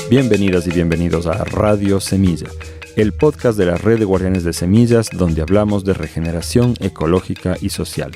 Bienvenidas y bienvenidos a Radio Semilla, el podcast de la Red de Guardianes de Semillas, donde hablamos de regeneración ecológica y social.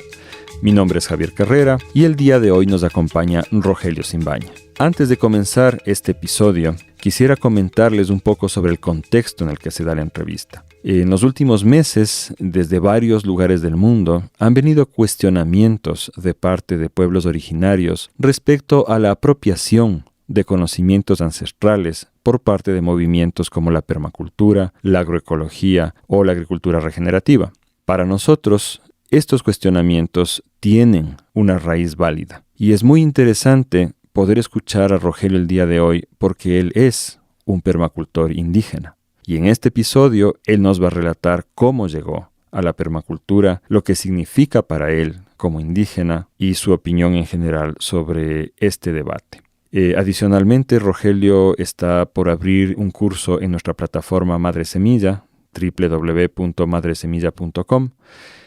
Mi nombre es Javier Carrera y el día de hoy nos acompaña Rogelio Simbaña. Antes de comenzar este episodio, quisiera comentarles un poco sobre el contexto en el que se da la entrevista. En los últimos meses, desde varios lugares del mundo, han venido cuestionamientos de parte de pueblos originarios respecto a la apropiación de conocimientos ancestrales por parte de movimientos como la permacultura, la agroecología o la agricultura regenerativa. Para nosotros, estos cuestionamientos tienen una raíz válida y es muy interesante poder escuchar a Rogelio el día de hoy porque él es un permacultor indígena. Y en este episodio él nos va a relatar cómo llegó a la permacultura, lo que significa para él como indígena y su opinión en general sobre este debate. Adicionalmente, Rogelio está por abrir un curso en nuestra plataforma Madre Semilla, www.madresemilla.com.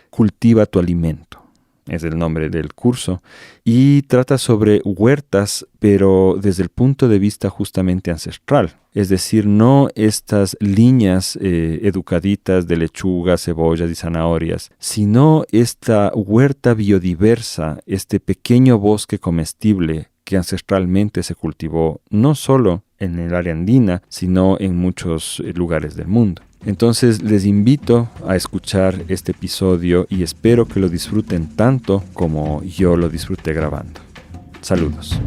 Cultiva tu alimento, es el nombre del curso, y trata sobre huertas, pero desde el punto de vista justamente ancestral. Es decir, no estas líneas educaditas de lechugas, cebollas y zanahorias, sino esta huerta biodiversa, este pequeño bosque comestible que ancestralmente se cultivó no solo en el área andina, sino en muchos lugares del mundo. Entonces les invito a escuchar este episodio y espero que lo disfruten tanto como yo lo disfruté grabando. Saludos.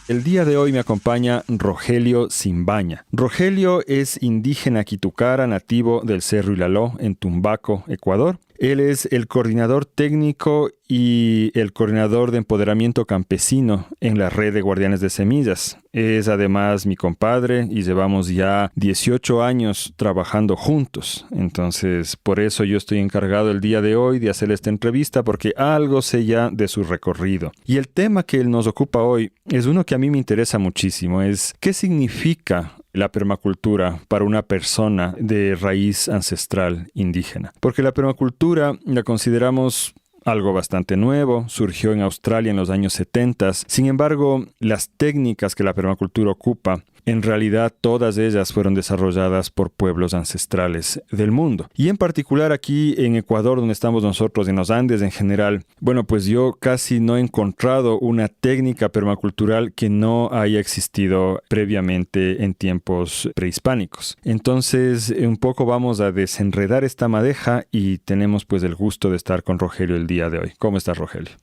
El día de hoy me acompaña Rogelio Simbaña. Rogelio es indígena quitucara nativo del Cerro Ilaló en Tumbaco, Ecuador. Él es el coordinador técnico y el coordinador de empoderamiento campesino en la Red de Guardianes de Semillas. Es además mi compadre y llevamos ya 18 años trabajando juntos. Entonces, por eso yo estoy encargado el día de hoy de hacer esta entrevista porque algo sé ya de su recorrido. Y el tema que él nos ocupa hoy es uno que a mí me interesa muchísimo. Es ¿qué significa la permacultura para una persona de raíz ancestral indígena? Porque la permacultura la consideramos algo bastante nuevo, surgió en Australia en los años 70. Sin embargo, las técnicas que la permacultura ocupa, en realidad todas ellas fueron desarrolladas por pueblos ancestrales del mundo. Y en particular aquí en Ecuador, donde estamos nosotros, en los Andes en general, bueno, pues yo casi no he encontrado una técnica permacultural que no haya existido previamente en tiempos prehispánicos. Entonces, un poco vamos a desenredar esta madeja y tenemos pues el gusto de estar con Rogelio el día de hoy. ¿Cómo estás, Rogelio?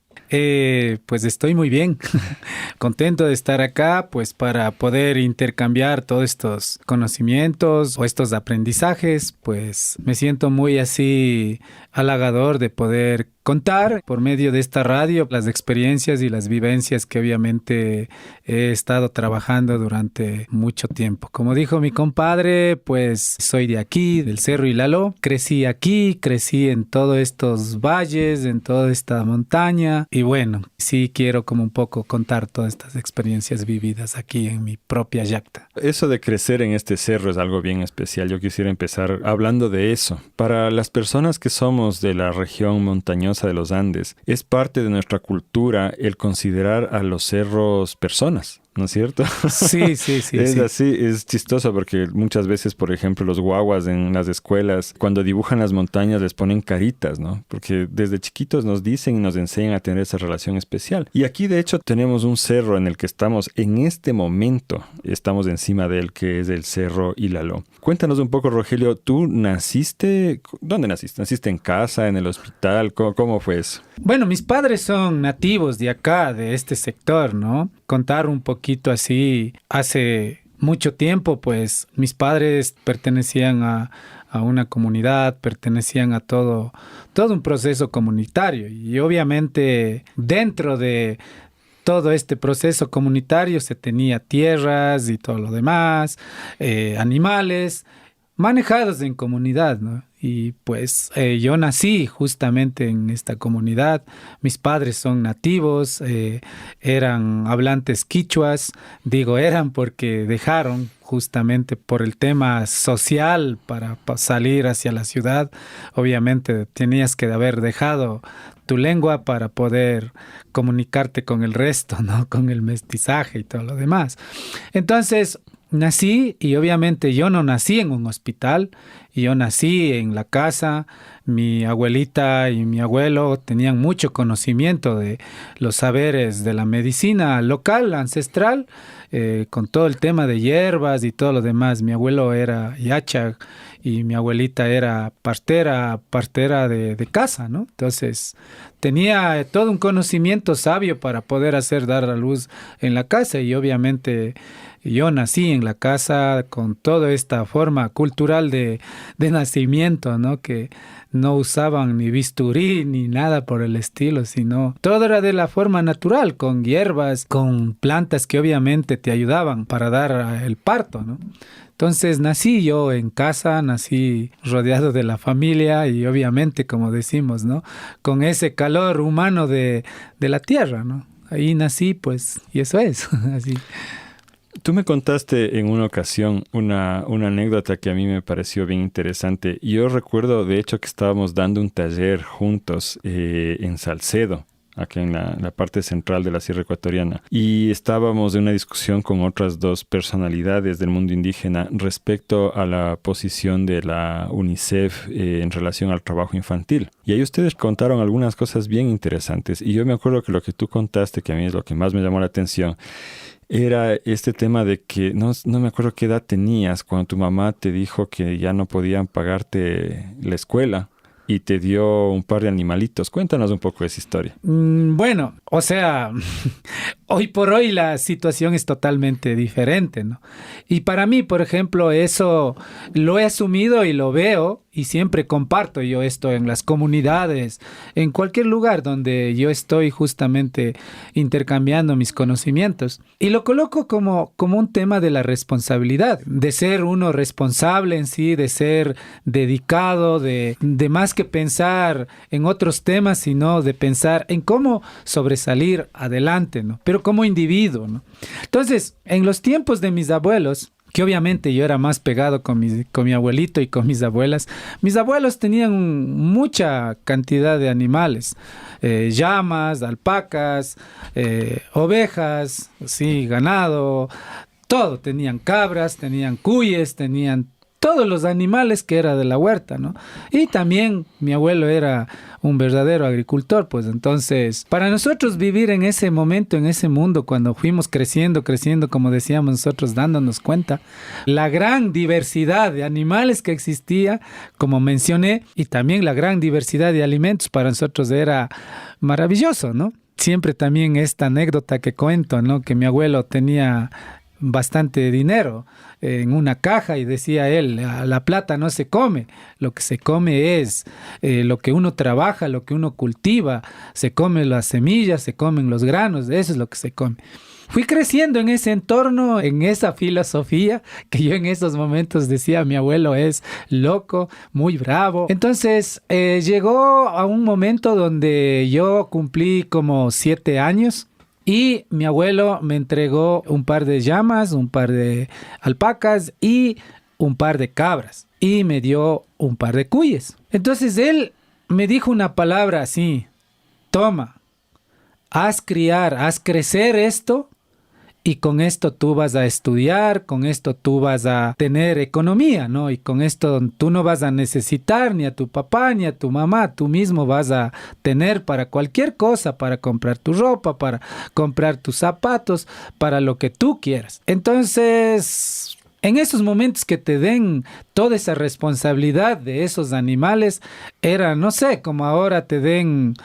Pues estoy muy bien, contento de estar acá, pues para poder intercambiar todos estos conocimientos o estos aprendizajes, pues me siento muy así halagador de poder contar por medio de esta radio las experiencias y las vivencias que obviamente he estado trabajando durante mucho tiempo. Como dijo mi compadre, pues soy de aquí, del Cerro Ilaló. Crecí aquí, crecí en todos estos valles, en toda esta montaña. Y bueno, sí quiero como un poco contar todas estas experiencias vividas aquí en mi propia yacta. Eso de crecer en este cerro es algo bien especial. Yo quisiera empezar hablando de eso. Para las personas que somos de la región montañosa de los Andes, es parte de nuestra cultura el considerar a los cerros personas, ¿no es cierto? Sí. Es así, es chistoso porque muchas veces, por ejemplo, los guaguas en las escuelas, cuando dibujan las montañas les ponen caritas, ¿no? Porque desde chiquitos nos dicen y nos enseñan a tener esa relación especial. Y aquí, de hecho, tenemos un cerro en el que estamos en este momento, estamos encima de él, que es el Cerro Ilaló. Cuéntanos un poco, Rogelio, ¿tú naciste? ¿Dónde naciste? ¿Naciste en casa, en el hospital? ¿Cómo fue eso? Bueno, mis padres son nativos de acá, de este sector, ¿no? Contar un poquito así, hace mucho tiempo, pues mis padres pertenecían a una comunidad, pertenecían a todo un proceso comunitario y obviamente dentro de todo este proceso comunitario se tenía tierras y todo lo demás, animales. manejados en comunidad, ¿no? Y pues yo nací justamente en esta comunidad. Mis padres son nativos, eran hablantes quichuas. Digo eran porque dejaron justamente por el tema social para salir hacia la ciudad. Obviamente tenías que haber dejado tu lengua para poder comunicarte con el resto, ¿no? Con el mestizaje y todo lo demás. Entonces, nací y obviamente yo no nací en un hospital, yo nací en la casa. Mi abuelita y mi abuelo tenían mucho conocimiento de los saberes de la medicina local, ancestral, con todo el tema de hierbas y todo lo demás. Mi abuelo era yacha y mi abuelita era partera de casa, ¿no? Entonces tenía todo un conocimiento sabio para poder dar a luz en la casa y obviamente yo nací en la casa con toda esta forma cultural de nacimiento, ¿no? Que no usaban ni bisturí ni nada por el estilo, sino todo era de la forma natural, con hierbas, con plantas que obviamente te ayudaban para dar el parto, ¿no? Entonces nací yo en casa, nací rodeado de la familia y obviamente, como decimos, ¿no? Con ese calor humano de la tierra, ¿no? Ahí nací, pues, y eso es, así. Tú me contaste en una ocasión una anécdota que a mí me pareció bien interesante. Yo recuerdo, de hecho, que estábamos dando un taller juntos en Salcedo, aquí en la parte central de la Sierra Ecuatoriana. Y estábamos en una discusión con otras dos personalidades del mundo indígena respecto a la posición de la UNICEF en relación al trabajo infantil. Y ahí ustedes contaron algunas cosas bien interesantes. Y yo me acuerdo que lo que tú contaste, que a mí es lo que más me llamó la atención, era este tema de que no me acuerdo qué edad tenías cuando tu mamá te dijo que ya no podían pagarte la escuela y te dio un par de animalitos. Cuéntanos un poco de esa historia. Bueno, o sea, hoy por hoy la situación es totalmente diferente, ¿no? Y para mí, por ejemplo, eso lo he asumido y lo veo y siempre comparto yo esto en las comunidades, en cualquier lugar donde yo estoy justamente intercambiando mis conocimientos. Y lo coloco como un tema de la responsabilidad, de ser uno responsable en sí, de ser dedicado, de más que pensar en otros temas, sino de pensar en cómo sobresalir adelante, ¿no? Pero como individuo, ¿no? Entonces, en los tiempos de mis abuelos, que obviamente yo era más pegado con mi abuelito y con mis abuelas. Mis abuelos tenían mucha cantidad de animales, llamas, alpacas, ovejas, sí, ganado, todo. Tenían cabras, tenían cuyes, tenían todos los animales que era de la huerta, ¿no? Y también mi abuelo era un verdadero agricultor, pues entonces, para nosotros vivir en ese momento, en ese mundo, cuando fuimos creciendo, como decíamos nosotros, dándonos cuenta, la gran diversidad de animales que existía, como mencioné, y también la gran diversidad de alimentos, para nosotros era maravilloso, ¿no? Siempre también esta anécdota que cuento, ¿no? Que mi abuelo tenía bastante dinero en una caja y decía él, la plata no se come, lo que se come es lo que uno trabaja, lo que uno cultiva, se come las semillas, se comen los granos, eso es lo que se come. Fui creciendo en ese entorno, en esa filosofía que yo en esos momentos decía, mi abuelo es loco, muy bravo. Entonces llegó a un momento donde yo cumplí como 7 años. Y mi abuelo me entregó un par de llamas, un par de alpacas y un par de cabras. Y me dio un par de cuyes. Entonces él me dijo una palabra así: toma, haz crecer esto. Y con esto tú vas a estudiar, con esto tú vas a tener economía, ¿no? Y con esto tú no vas a necesitar ni a tu papá ni a tu mamá. Tú mismo vas a tener para cualquier cosa, para comprar tu ropa, para comprar tus zapatos, para lo que tú quieras. Entonces, en esos momentos que te den toda esa responsabilidad de esos animales, era, no sé, como ahora te den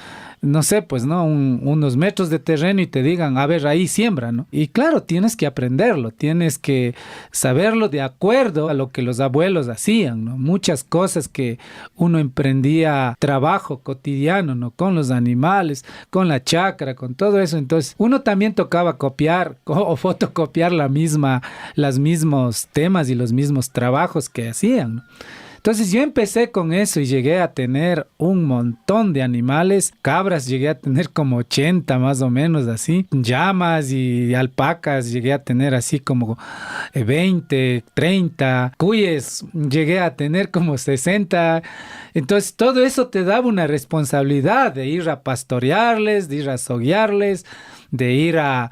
no sé, pues, ¿no? Unos metros de terreno y te digan, a ver, ahí siembra, ¿no? Y claro, tienes que aprenderlo, tienes que saberlo de acuerdo a lo que los abuelos hacían, ¿no? Muchas cosas que uno emprendía trabajo cotidiano, ¿no? Con los animales, con la chacra, con todo eso. Entonces, uno también tocaba copiar o fotocopiar los mismos temas y los mismos trabajos que hacían, ¿no? Entonces yo empecé con eso y llegué a tener un montón de animales. Cabras llegué a tener como 80 más o menos así. Llamas y alpacas llegué a tener así como 20, 30. Cuyes llegué a tener como 60. Entonces todo eso te daba una responsabilidad de ir a pastorearles, de ir a soguearles, de ir a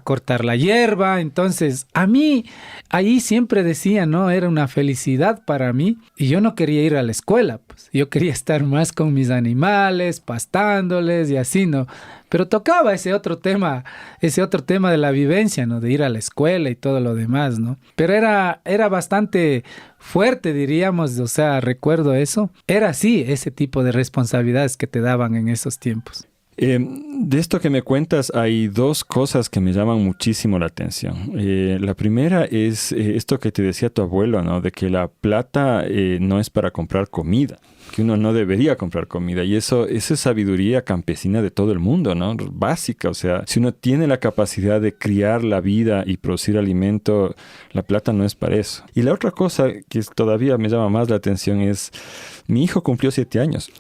cortar la hierba. Entonces, a mí, ahí siempre decía, ¿no? Era una felicidad para mí y yo no quería ir a la escuela, pues. Yo quería estar más con mis animales, pastándoles y así, ¿no? Pero tocaba ese otro tema de la vivencia, ¿no? De ir a la escuela y todo lo demás, ¿no? Pero era bastante fuerte, diríamos, o sea, recuerdo eso. Era así, ese tipo de responsabilidades que te daban en esos tiempos. De esto que me cuentas hay dos cosas que me llaman muchísimo la atención. La primera es esto que te decía tu abuelo, ¿no? De que la plata no es para comprar comida, que uno no debería comprar comida. Y eso es sabiduría campesina de todo el mundo, ¿no? Básica, o sea, si uno tiene la capacidad de criar la vida y producir alimento, la plata no es para eso. Y la otra cosa que todavía me llama más la atención es, mi hijo cumplió 7 años.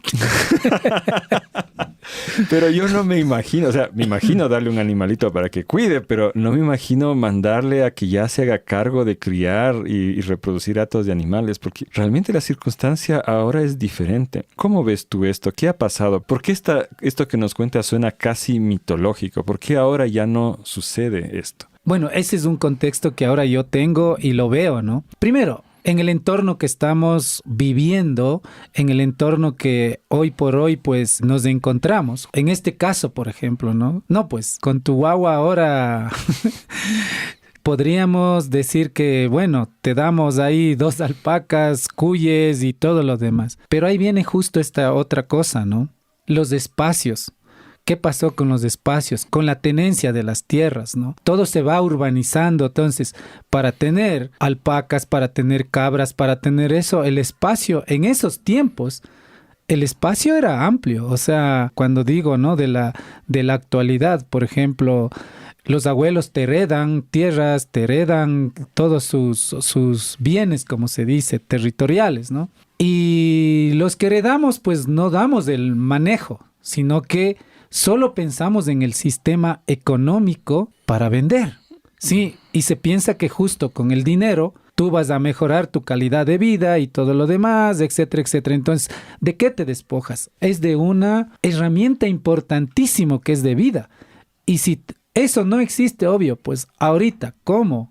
Pero yo no me imagino, o sea, me imagino darle un animalito para que cuide, pero no me imagino mandarle a que ya se haga cargo de criar y reproducir hatos de animales, porque realmente la circunstancia ahora es diferente. ¿Cómo ves tú esto? ¿Qué ha pasado? ¿Por qué esto que nos cuentas suena casi mitológico? ¿Por qué ahora ya no sucede esto? Bueno, ese es un contexto que ahora yo tengo y lo veo, ¿no? Primero, en el entorno que estamos viviendo, en el entorno que hoy por hoy pues nos encontramos. En este caso, por ejemplo, ¿no? No, pues con tu guagua ahora podríamos decir que, bueno, te damos ahí 2 alpacas, cuyes y todo lo demás. Pero ahí viene justo esta otra cosa, ¿no? Los espacios. ¿Qué pasó con los espacios? Con la tenencia de las tierras, ¿no? Todo se va urbanizando. Entonces, para tener alpacas, para tener cabras, para tener eso, el espacio en esos tiempos, el espacio era amplio. O sea, cuando digo, ¿no? De la actualidad, por ejemplo, los abuelos te heredan tierras, te heredan todos sus bienes, como se dice, territoriales, ¿no? Y los que heredamos, pues no damos el manejo, sino que solo pensamos en el sistema económico para vender, ¿sí? Y se piensa que justo con el dinero tú vas a mejorar tu calidad de vida y todo lo demás, etcétera, etcétera. Entonces, ¿de qué te despojas? Es de una herramienta importantísima que es de vida. Y si eso no existe, obvio, pues ahorita, ¿cómo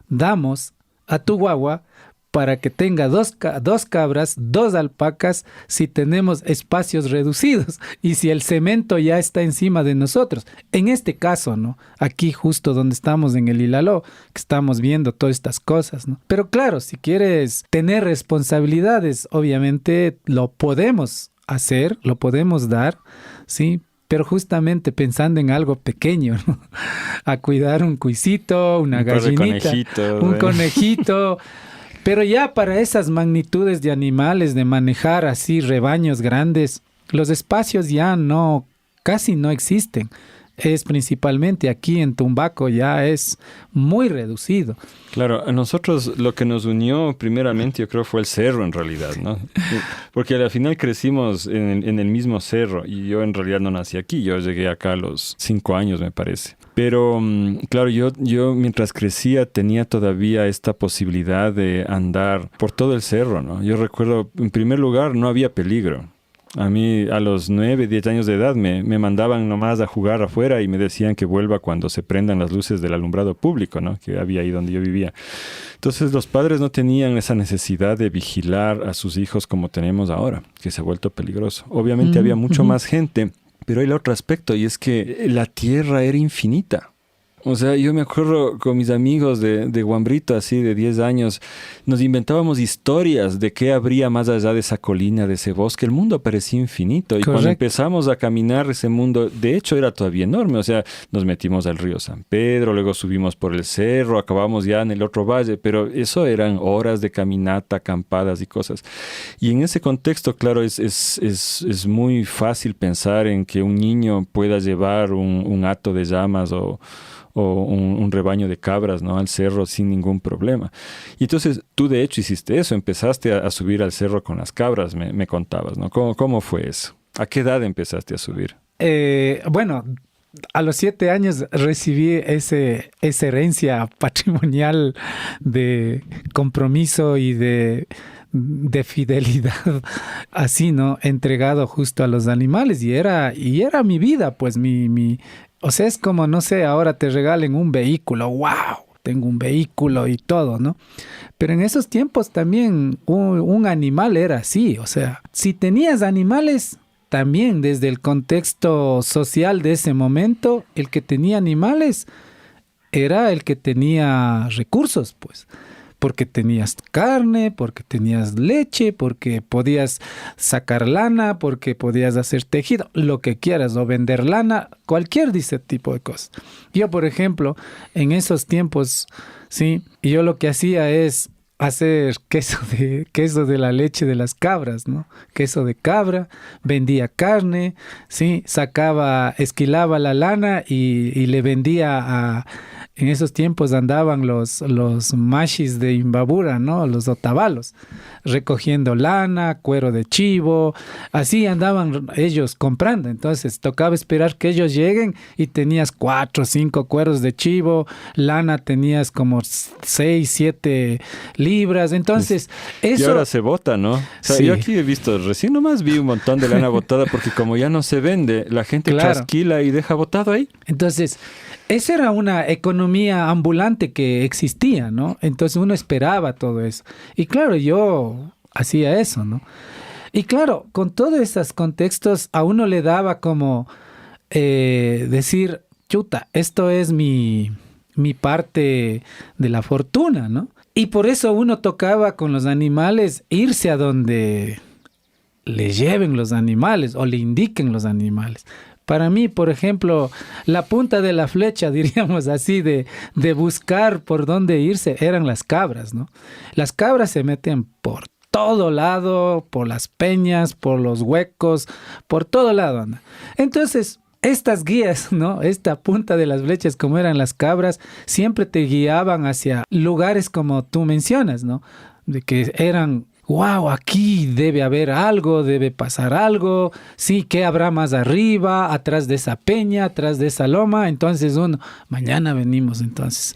damos a tu guagua para que tenga 2 cabras, 2 alpacas, si tenemos espacios reducidos y si el cemento ya está encima de nosotros? En este caso, ¿no? Aquí justo donde estamos en el Ilaló, que estamos viendo todas estas cosas, ¿no? Pero claro, si quieres tener responsabilidades, obviamente lo podemos hacer, lo podemos dar, ¿sí? Pero justamente pensando en algo pequeño, ¿no? A cuidar un cuisito, una gallinita, un conejito. Pero ya para esas magnitudes de animales, de manejar así rebaños grandes, los espacios ya casi no existen. Es principalmente aquí en Tumbaco, ya es muy reducido. Claro, a nosotros lo que nos unió primeramente yo creo fue el cerro en realidad, ¿no? Porque al final crecimos en el mismo cerro y yo en realidad no nací aquí, yo llegué acá a los 5 años me parece. Pero claro, yo mientras crecía tenía todavía esta posibilidad de andar por todo el cerro, ¿no? Yo recuerdo, en primer lugar, no había peligro. A mí a los 9, 10 años de edad me mandaban nomás a jugar afuera y me decían que vuelva cuando se prendan las luces del alumbrado público, ¿no? Que había ahí donde yo vivía. Entonces los padres no tenían esa necesidad de vigilar a sus hijos como tenemos ahora, que se ha vuelto peligroso. Obviamente había mucho más gente, pero hay el otro aspecto y es que la tierra era infinita. O sea, yo me acuerdo con mis amigos de Guambrito, así de 10 años, nos inventábamos historias de qué habría más allá de esa colina, de ese bosque. El mundo parecía infinito. Y Correcto. cuando empezamos a caminar ese mundo, de hecho era todavía enorme. O sea, nos metimos al río San Pedro, luego subimos por el cerro, acabamos ya en el otro valle, pero eso eran horas de caminata, acampadas y cosas. Y en ese contexto, claro, es muy fácil pensar en que un niño pueda llevar un hato de llamas o un rebaño de cabras, ¿no? Al cerro sin ningún problema. Y entonces tú de hecho hiciste eso, empezaste a subir al cerro con las cabras, me contabas, ¿no? ¿Cómo fue eso? ¿A qué edad empezaste a subir? Bueno, a los 7 años recibí esa herencia patrimonial de compromiso y de fidelidad, así, ¿no? Entregado justo a los animales y era mi vida, pues o sea, es como, no sé, ahora te regalen un vehículo, wow, tengo un vehículo y todo, ¿no? Pero en esos tiempos también un animal era así, o sea, si tenías animales, también desde el contexto social de ese momento, el que tenía animales era el que tenía recursos, pues. Porque tenías carne, porque tenías leche, porque podías sacar lana, porque podías hacer tejido, lo que quieras, o vender lana, cualquier de ese tipo de cosas. Yo, por ejemplo, en esos tiempos, sí, yo lo que hacía es hacer queso de la leche de las cabras, ¿no? Queso de cabra, vendía carne, sí, esquilaba la lana y le vendía en esos tiempos andaban los mashis de Imbabura, ¿no? Los otavalos, recogiendo lana, cuero de chivo, así andaban ellos comprando. Entonces tocaba esperar que ellos lleguen y tenías 4 o 5 cueros de chivo, lana tenías como 6, 7 libras. Entonces, eso... Y ahora se bota, ¿no? O sea, sí. Yo aquí he visto, recién nomás vi un montón de lana botada porque como ya no se vende, la gente Claro. trasquila y deja botado ahí. Entonces, esa era una economía ambulante que existía, ¿no? Entonces uno esperaba todo eso. Y claro, yo hacía eso, ¿no? Y claro, con todos esos contextos a uno le daba como decir, chuta, esto es mi parte de la fortuna, ¿no? Y por eso uno tocaba con los animales irse a donde le lleven los animales o le indiquen los animales. Para mí, por ejemplo, la punta de la flecha, diríamos así, de buscar por dónde irse, eran las cabras, ¿no? Las cabras se meten por todo lado, por las peñas, por los huecos, por todo lado, anda. Entonces, estas guías, ¿no? Esta punta de las flechas, como eran las cabras, siempre te guiaban hacia lugares como tú mencionas, ¿no? De que eran... wow, aquí debe haber algo, debe pasar algo, sí, ¿qué habrá más arriba, atrás de esa peña, atrás de esa loma? Entonces uno, mañana venimos entonces,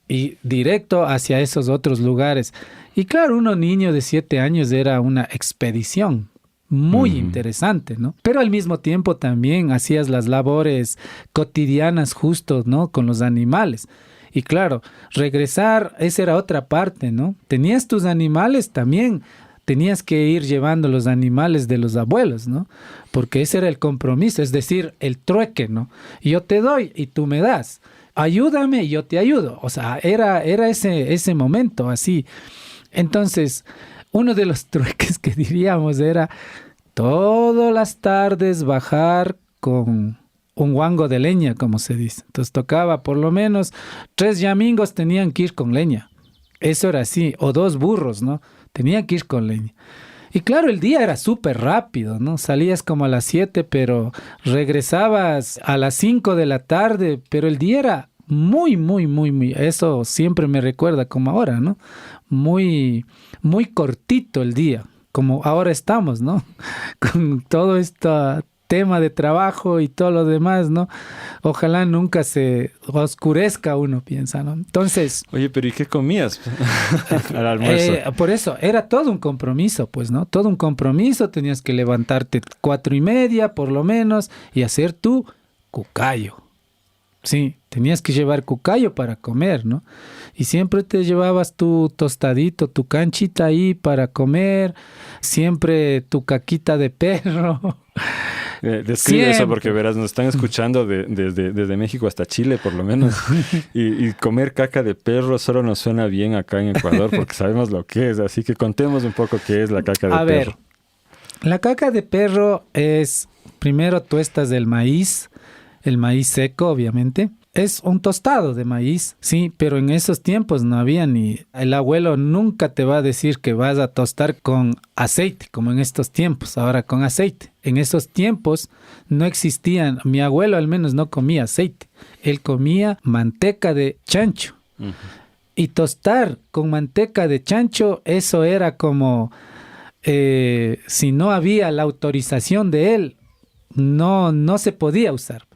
y directo hacia esos otros lugares. Y claro, uno niño de 7 años era una expedición muy interesante, ¿no? Pero al mismo tiempo también hacías las labores cotidianas justo, ¿no? Con los animales. Y claro, regresar, esa era otra parte, ¿no? Tenías tus animales también, tenías que ir llevando los animales de los abuelos, ¿no? Porque ese era el compromiso, es decir, el trueque, ¿no? Yo te doy y tú me das. Ayúdame y yo te ayudo. O sea, era ese momento así. Entonces, uno de los trueques que diríamos era todas las tardes bajar con un guango de leña, como se dice. Entonces tocaba por lo menos 3 yamingos tenían que ir con leña. Eso era así, o 2 burros, ¿no? Tenían que ir con leña. Y claro, el día era súper rápido, ¿no? Salías como a las 7, pero regresabas a las 5 de la tarde, pero el día era muy, eso siempre me recuerda como ahora, ¿no? Muy, muy cortito el día, como ahora estamos, ¿no? Con todo esto tema de trabajo y todo lo demás, ¿no? Ojalá nunca se oscurezca, uno piensa, ¿no? Entonces... Oye, pero ¿y qué comías al almuerzo? Por eso, era todo un compromiso, pues, ¿no? Todo un compromiso, tenías que levantarte 4:30 por lo menos y hacer tu cucayo. Sí, tenías que llevar cucayo para comer, ¿no? Y siempre te llevabas tu tostadito, tu canchita ahí para comer, siempre tu caquita de perro. Describe eso porque verás, nos están escuchando desde México hasta Chile por lo menos. Y comer caca de perro solo nos suena bien acá en Ecuador porque sabemos lo que es. Así que contemos un poco qué es la caca de perro. A ver, la caca de perro es, primero tuestas el maíz seco obviamente. Es un tostado de maíz, sí, pero en esos tiempos no había ni... El abuelo nunca te va a decir que vas a tostar con aceite, como en estos tiempos, ahora con aceite. En esos tiempos no existían, mi abuelo al menos no comía aceite, él comía manteca de chancho. Uh-huh. Y tostar con manteca de chancho, eso era como, si no había la autorización de él, no se podía usar.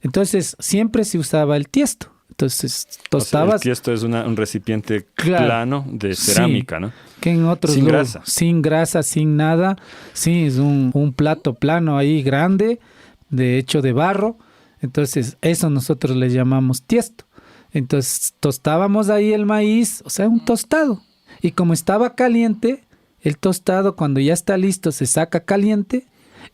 Entonces, siempre se usaba el tiesto. Entonces, tostabas... O sea, el tiesto es un recipiente plano de cerámica, sí, ¿no? Que en otros sin grasa. Sin grasa, sin nada. Sí, es un plato plano ahí grande, de hecho de barro. Entonces, eso nosotros le llamamos tiesto. Entonces, tostábamos ahí el maíz, o sea, un tostado. Y como estaba caliente, el tostado cuando ya está listo se saca caliente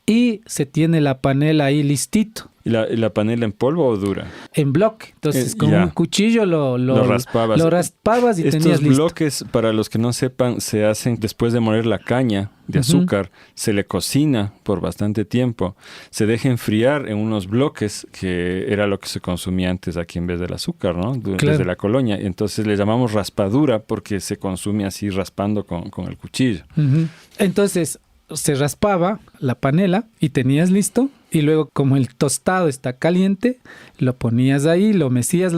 y se tiene la panela ahí listito. ¿Y la panela en polvo o dura? En bloque. Entonces, con un cuchillo lo raspabas. Lo raspabas y tenías listo. Estos bloques, para los que no sepan, se hacen después de moler la caña de azúcar. Uh-huh. Se le cocina por bastante tiempo. Se deja enfriar en unos bloques, que era lo que se consumía antes aquí en vez del azúcar, ¿no? Desde la colonia. Entonces le llamamos raspadura porque se consume así raspando con el cuchillo. Uh-huh. Entonces se raspaba la panela y tenías listo. Y luego, como el tostado está caliente, lo ponías ahí, lo mecías.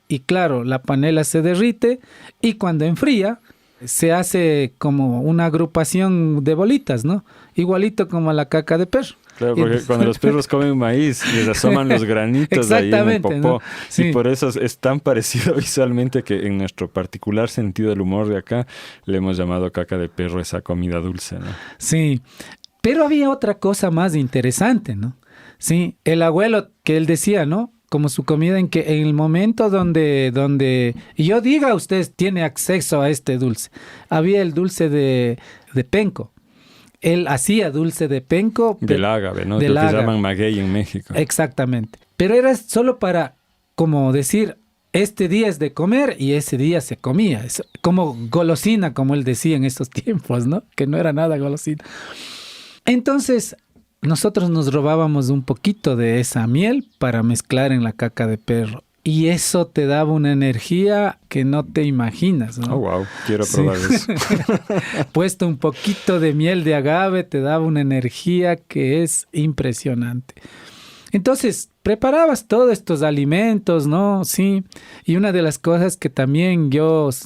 Y claro, la panela se derrite y cuando enfría, se hace como una agrupación de bolitas, ¿no? Igualito como la caca de perro. Claro, porque cuando los perros comen maíz, les asoman los granitos ahí en el popó. ¿No? Sí. Y por eso es tan parecido visualmente que en nuestro particular sentido del humor de acá, le hemos llamado caca de perro esa comida dulce, ¿no? Sí. Pero había otra cosa más interesante, ¿no? Sí, el abuelo que él decía, ¿no? Como su comida en que en el momento donde yo diga, usted tiene acceso a este dulce. Había el dulce de penco. Él hacía dulce de penco. Del ágave, ¿no? Lo que llaman maguey en México. Exactamente. Pero era solo para, como decir, este día es de comer y ese día se comía. Es como golosina, como él decía en estos tiempos, ¿no? Que no era nada golosina. Entonces, nosotros nos robábamos un poquito de esa miel para mezclar en la caca de perro. Y eso te daba una energía que no te imaginas, ¿no? Oh, wow. Quiero probar eso. Puesto un poquito de miel de agave te daba una energía que es impresionante. Entonces, preparabas todos estos alimentos, ¿no? Sí. Y una de las cosas que también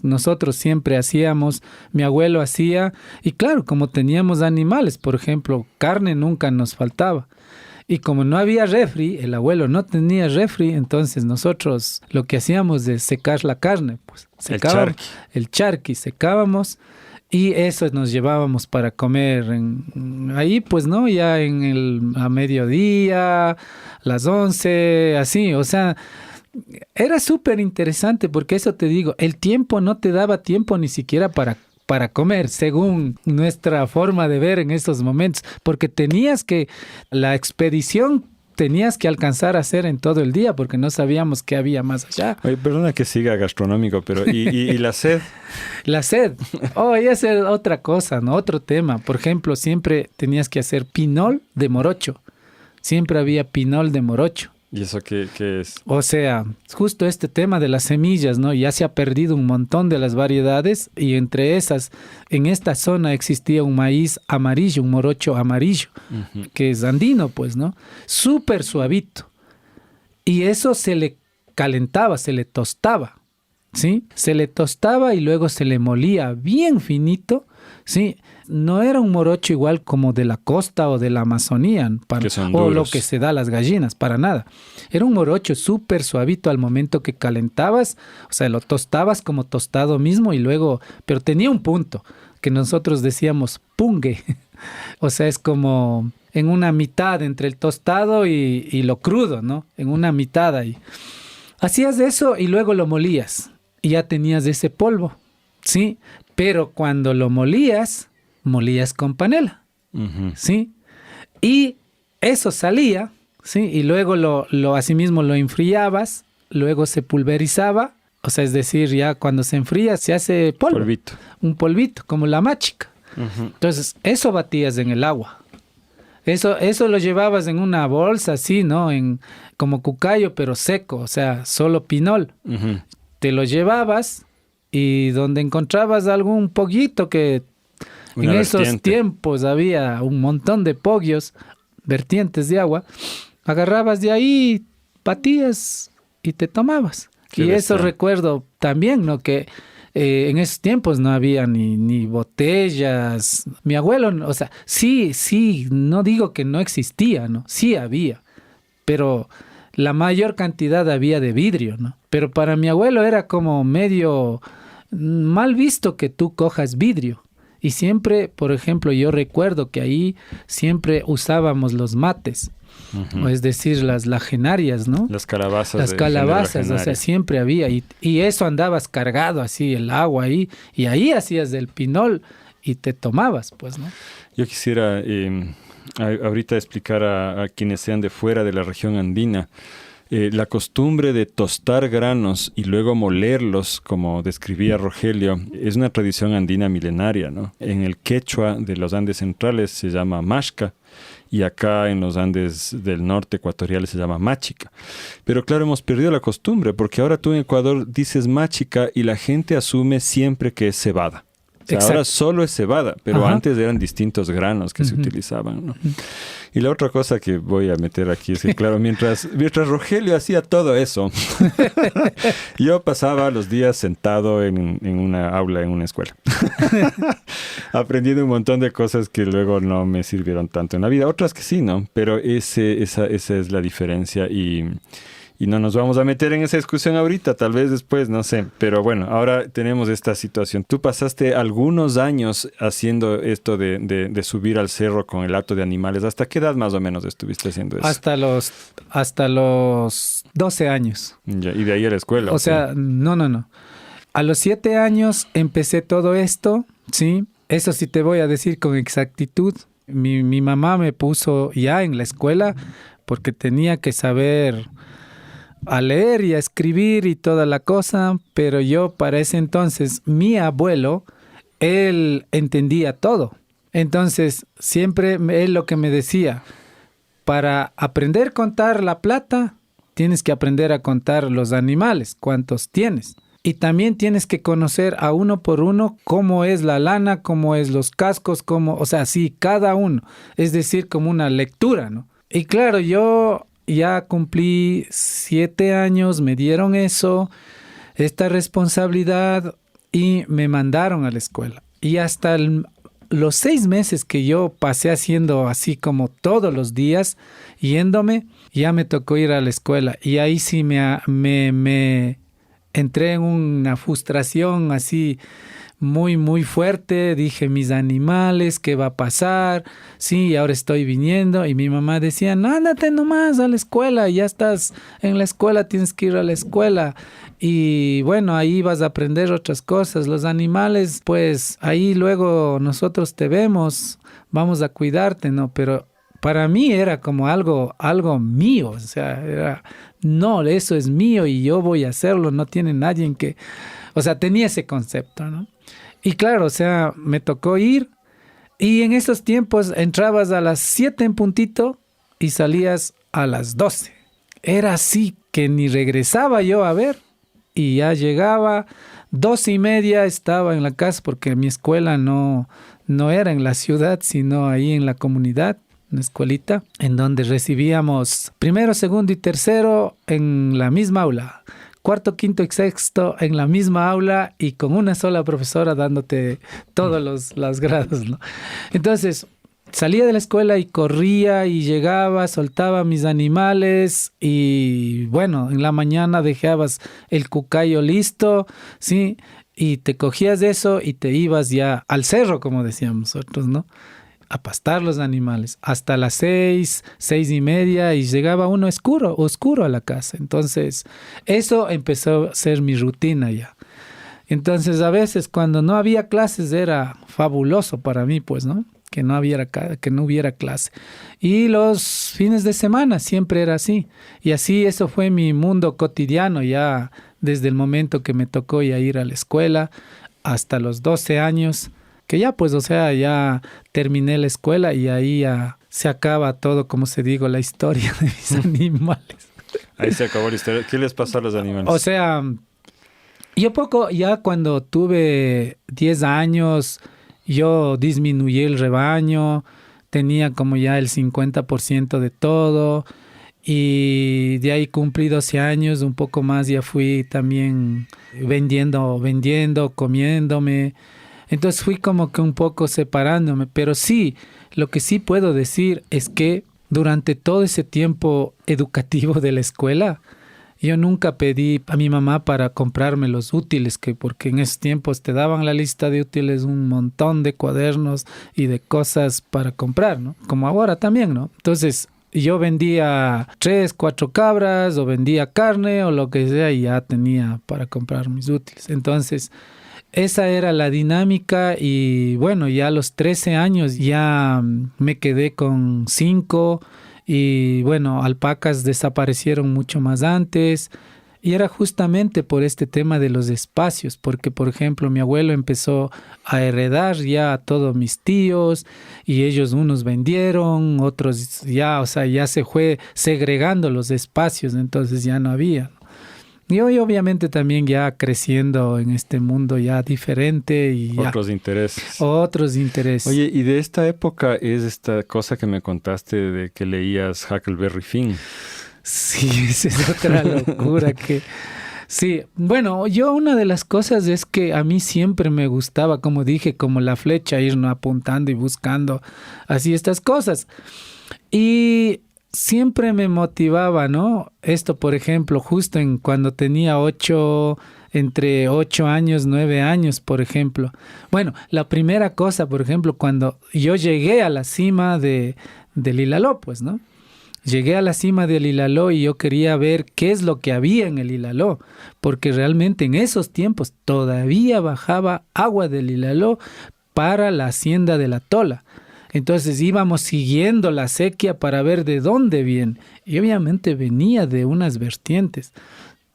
nosotros siempre hacíamos, mi abuelo hacía, y claro, como teníamos animales, por ejemplo, carne nunca nos faltaba. Y como no había refri, el abuelo no tenía refri, entonces nosotros lo que hacíamos es secar la carne, pues. El charqui, secábamos. Y eso nos llevábamos para comer ahí, pues, ¿no? Ya a mediodía, las 11, así. O sea, era súper interesante porque eso te digo, el tiempo no te daba tiempo ni siquiera para comer, según nuestra forma de ver en esos momentos. Porque la expedición tenías que alcanzar a hacer en todo el día porque no sabíamos qué había más allá. Oye, perdona que siga gastronómico, pero ¿y la sed? La sed. Esa es otra cosa, ¿no? Otro tema. Por ejemplo, siempre tenías que hacer pinol de morocho. Siempre había pinol de morocho. ¿Y eso qué es? O sea, justo este tema de las semillas, ¿no? Ya se ha perdido un montón de las variedades y entre esas, en esta zona existía un maíz amarillo, un morocho amarillo, uh-huh, que es andino, pues, ¿no? Súper suavito. Y eso se le calentaba, se le tostaba, ¿sí? Se le tostaba y luego se le molía bien finito, ¿sí? No era un morocho igual como de la costa o de la Amazonía o lo que se da a las gallinas, para nada. Era un morocho súper suavito al momento que calentabas, o sea, lo tostabas como tostado mismo y luego, pero tenía un punto que nosotros decíamos pungue, o sea, es como en una mitad entre el tostado y lo crudo, ¿no? En una mitad ahí. Hacías eso y luego lo molías y ya tenías ese polvo, ¿sí? Pero cuando lo molías con panela, uh-huh, ¿sí? Y eso salía, ¿sí? Y luego asimismo lo enfriabas, luego se pulverizaba, o sea, es decir, ya cuando se enfría se hace polvo. Polvito. Un polvito, como la máchica. Entonces, eso batías en el agua. Eso lo llevabas en una bolsa así, ¿no? Como cucayo, pero seco, o sea, solo pinol. Te lo llevabas y donde encontrabas algún poguito que en esos tiempos había un montón de pogios, vertientes de agua, agarrabas de ahí, batías y te tomabas. Y eso recuerdo también, ¿no? Que en esos tiempos no había ni botellas. Mi abuelo, o sea, sí, no digo que no existía, ¿no? Sí había, pero la mayor cantidad había de vidrio, ¿no? Pero para mi abuelo era como medio mal visto que tú cojas vidrio. Y siempre, por ejemplo, yo recuerdo que ahí siempre usábamos los mates. Es decir, las lagenarias, ¿no? Las calabazas. Las calabazas, o sea, siempre había. Y eso andabas cargado así, el agua ahí. Y ahí hacías del pinol y te tomabas, pues, ¿no? Yo quisiera ahorita explicar a quienes sean de fuera de la región andina. La costumbre de tostar granos y luego molerlos, como describía Rogelio, es una tradición andina milenaria, ¿no? En el quechua de los Andes centrales se llama mashca y acá en los Andes del norte ecuatoriales se llama máchica. Pero claro, hemos perdido la costumbre porque ahora tú en Ecuador dices máchica y la gente asume siempre que es cebada. O sea, ahora solo es cebada, pero antes eran distintos granos que se utilizaban, ¿no? Y la otra cosa que voy a meter aquí es que, claro, mientras Rogelio hacía todo eso, yo pasaba los días sentado en una aula, en una escuela, aprendiendo un montón de cosas que luego no me sirvieron tanto en la vida. Otras que sí, ¿no? Pero esa es la diferencia y no nos vamos a meter en esa discusión ahorita, tal vez después, no sé. Pero bueno, ahora tenemos esta situación. Tú pasaste algunos años haciendo esto de subir al cerro con el hato de animales. ¿Hasta qué edad más o menos estuviste haciendo eso? Hasta los 12 años. Ya, y de ahí a la escuela. O sea, no. A los 7 años empecé todo esto, ¿sí? Eso sí te voy a decir con exactitud. Mi mamá me puso ya en la escuela porque tenía que saber a leer y a escribir y toda la cosa, pero yo para ese entonces, mi abuelo, él entendía todo. Entonces, siempre él lo que me decía, para aprender a contar la plata, tienes que aprender a contar los animales, cuántos tienes. Y también tienes que conocer a uno por uno cómo es la lana, cómo es los cascos, o sea, sí, cada uno. Es decir, como una lectura, ¿no? Y claro, yo ya cumplí 7 años, me dieron esta responsabilidad y me mandaron a la escuela. Y hasta los 6 meses que yo pasé haciendo así como todos los días, yéndome, ya me tocó ir a la escuela. Y ahí sí me entré en una frustración así muy, muy fuerte. Dije, mis animales, ¿qué va a pasar? Sí, ahora estoy viniendo. Y mi mamá decía, no, ándate nomás a la escuela, ya estás en la escuela, tienes que ir a la escuela. Y bueno, ahí vas a aprender otras cosas. Los animales, pues ahí luego nosotros te vemos, vamos a cuidarte, ¿no? Pero para mí era como algo mío, o sea, no, eso es mío y yo voy a hacerlo, no tiene nadie que... O sea, tenía ese concepto, ¿no? Y claro, o sea, me tocó ir y en esos tiempos entrabas a las 7 en puntito y salías a las 12. Era así que ni regresaba yo a ver y ya llegaba 2:30, estaba en la casa porque mi escuela no era en la ciudad, sino ahí en la comunidad, una escuelita en donde recibíamos primero, segundo y tercero en la misma aula. Cuarto, quinto y sexto en la misma aula y con una sola profesora dándote todos los grados, ¿no? Entonces, salía de la escuela y corría y llegaba, soltaba mis animales y bueno, en la mañana dejabas el cucayo listo, ¿sí? Y te cogías de eso y te ibas ya al cerro, como decíamos nosotros, ¿no? A pastar los animales hasta las 6, 6:30 y llegaba uno oscuro a la casa. Entonces, eso empezó a ser mi rutina ya. Entonces, a veces cuando no había clases era fabuloso para mí, pues, ¿no? que no hubiera clase. Y los fines de semana siempre era así. Y así eso fue mi mundo cotidiano ya desde el momento que me tocó ya ir a la escuela hasta los 12 años, que ya pues, o sea, ya terminé la escuela y ahí ya se acaba todo, como se digo, la historia de mis animales. Ahí se acabó la historia. ¿Qué les pasó a los animales? O sea, yo ya cuando tuve 10 años, yo disminuí el rebaño, tenía como ya el 50% de todo y de ahí cumplí 12 años, un poco más ya fui también vendiendo, comiéndome. Entonces fui como que un poco separándome, pero sí, lo que sí puedo decir es que durante todo ese tiempo educativo de la escuela, yo nunca pedí a mi mamá para comprarme los útiles, porque en esos tiempos te daban la lista de útiles, un montón de cuadernos y de cosas para comprar, ¿no? Como ahora también, ¿no? Entonces, yo vendía 3, 4 cabras o vendía carne o lo que sea y ya tenía para comprar mis útiles. Entonces, esa era la dinámica y bueno, ya a los 13 años ya me quedé con 5 y bueno, alpacas desaparecieron mucho más antes y era justamente por este tema de los espacios, porque por ejemplo mi abuelo empezó a heredar ya a todos mis tíos y ellos unos vendieron, otros ya, o sea, ya se fue segregando los espacios, entonces ya no había. Y hoy obviamente también ya creciendo en este mundo ya diferente y otros intereses. Otros intereses. Oye, y de esta época es esta cosa que me contaste de que leías Huckleberry Finn. Sí, esa es otra locura que... Sí, bueno, yo una de las cosas es que a mí siempre me gustaba, como dije, como la flecha, ir apuntando y buscando así estas cosas. Y siempre me motivaba, ¿no? Esto, por ejemplo, justo cuando tenía entre 8 años, 9 años, por ejemplo. Bueno, la primera cosa, por ejemplo, cuando yo llegué a la cima del Ilaló, pues, ¿no? Llegué a la cima del Ilaló y yo quería ver qué es lo que había en el Ilaló, porque realmente en esos tiempos todavía bajaba agua del Ilaló para la hacienda de la Tola. Entonces íbamos siguiendo la sequía para ver de dónde viene. Y obviamente venía de unas vertientes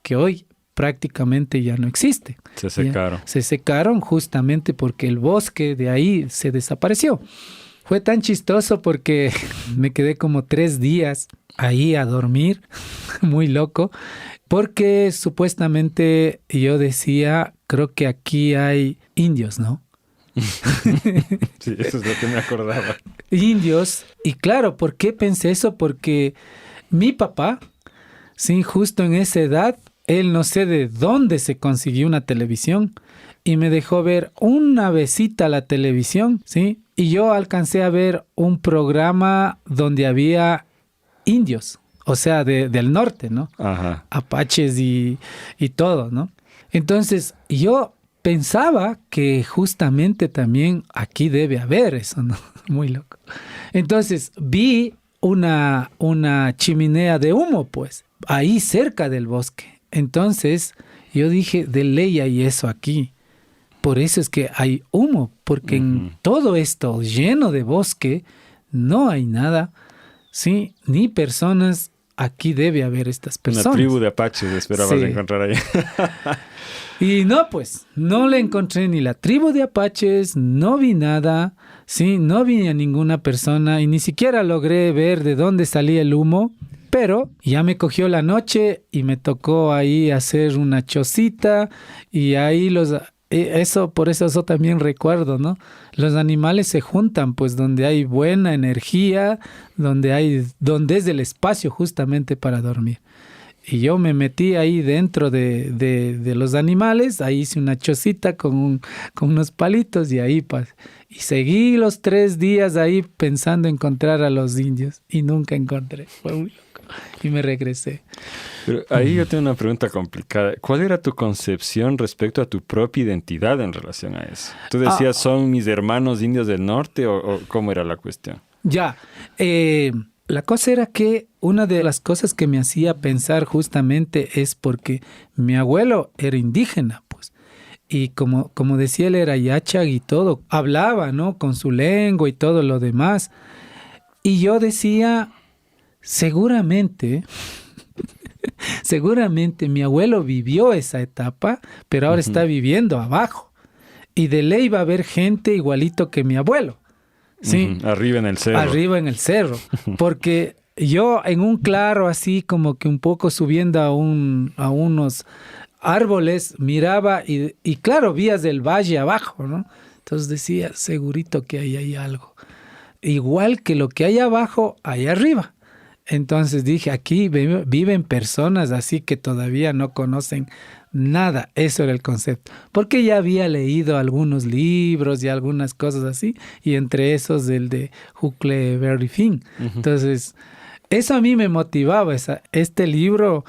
que hoy prácticamente ya no existe. Se secaron. Se secaron justamente porque el bosque de ahí se desapareció. Fue tan chistoso porque me quedé como 3 días ahí a dormir, muy loco, porque supuestamente yo decía, creo que aquí hay indios, ¿no? Sí, eso es lo que me acordaba. Indios. Y claro, ¿por qué pensé eso? Porque mi papá, sí, justo en esa edad, él no sé de dónde se consiguió una televisión y me dejó ver una vesita la televisión, ¿sí? Y yo alcancé a ver un programa donde había indios, o sea, del norte, ¿no? Ajá. Apaches y todo, ¿no? Entonces, yo pensaba que justamente también aquí debe haber eso, ¿no? Muy loco. Entonces vi una chimenea de humo, pues, ahí cerca del bosque. Entonces yo dije, de ley hay eso aquí. Por eso es que hay humo, porque en todo esto lleno de bosque no hay nada, ¿sí? Ni personas. Aquí debe haber estas personas. Una tribu de apaches esperabas encontrar ahí. Y no, pues, no le encontré ni la tribu de apaches, no vi nada, sí, no vi a ninguna persona y ni siquiera logré ver de dónde salía el humo, pero ya me cogió la noche y me tocó ahí hacer una chocita y ahí por eso también recuerdo, ¿no? Los animales se juntan, pues, donde hay buena energía, donde es el espacio justamente para dormir. Y yo me metí ahí dentro de los animales, ahí hice una chocita con unos palitos y ahí y seguí los 3 días ahí pensando encontrar a los indios y nunca encontré. Fue muy loco. Y me regresé. Pero ahí yo tengo una pregunta complicada. ¿Cuál era tu concepción respecto a tu propia identidad en relación a eso? ¿Tú decías, son mis hermanos indios del norte o cómo era la cuestión? Ya, la cosa era que una de las cosas que me hacía pensar justamente es porque mi abuelo era indígena, pues, Y como decía, él era yachag y todo, hablaba, ¿no? Con su lengua y todo lo demás. Y yo decía, seguramente mi abuelo vivió esa etapa, pero ahora está viviendo abajo. Y de ley va a haber gente igualito que mi abuelo. Sí. Arriba en el cerro. Arriba en el cerro. Porque yo en un claro así como que un poco subiendo a unos árboles miraba y claro, vías del valle abajo, ¿no? Entonces decía, segurito que ahí hay algo. Igual que lo que hay abajo, hay arriba. Entonces dije, aquí viven personas así que todavía no conocen nada. Eso era el concepto. Porque ya había leído algunos libros y algunas cosas así, y entre esos el de Huckleberry Finn. Entonces, eso a mí me motivaba. Este libro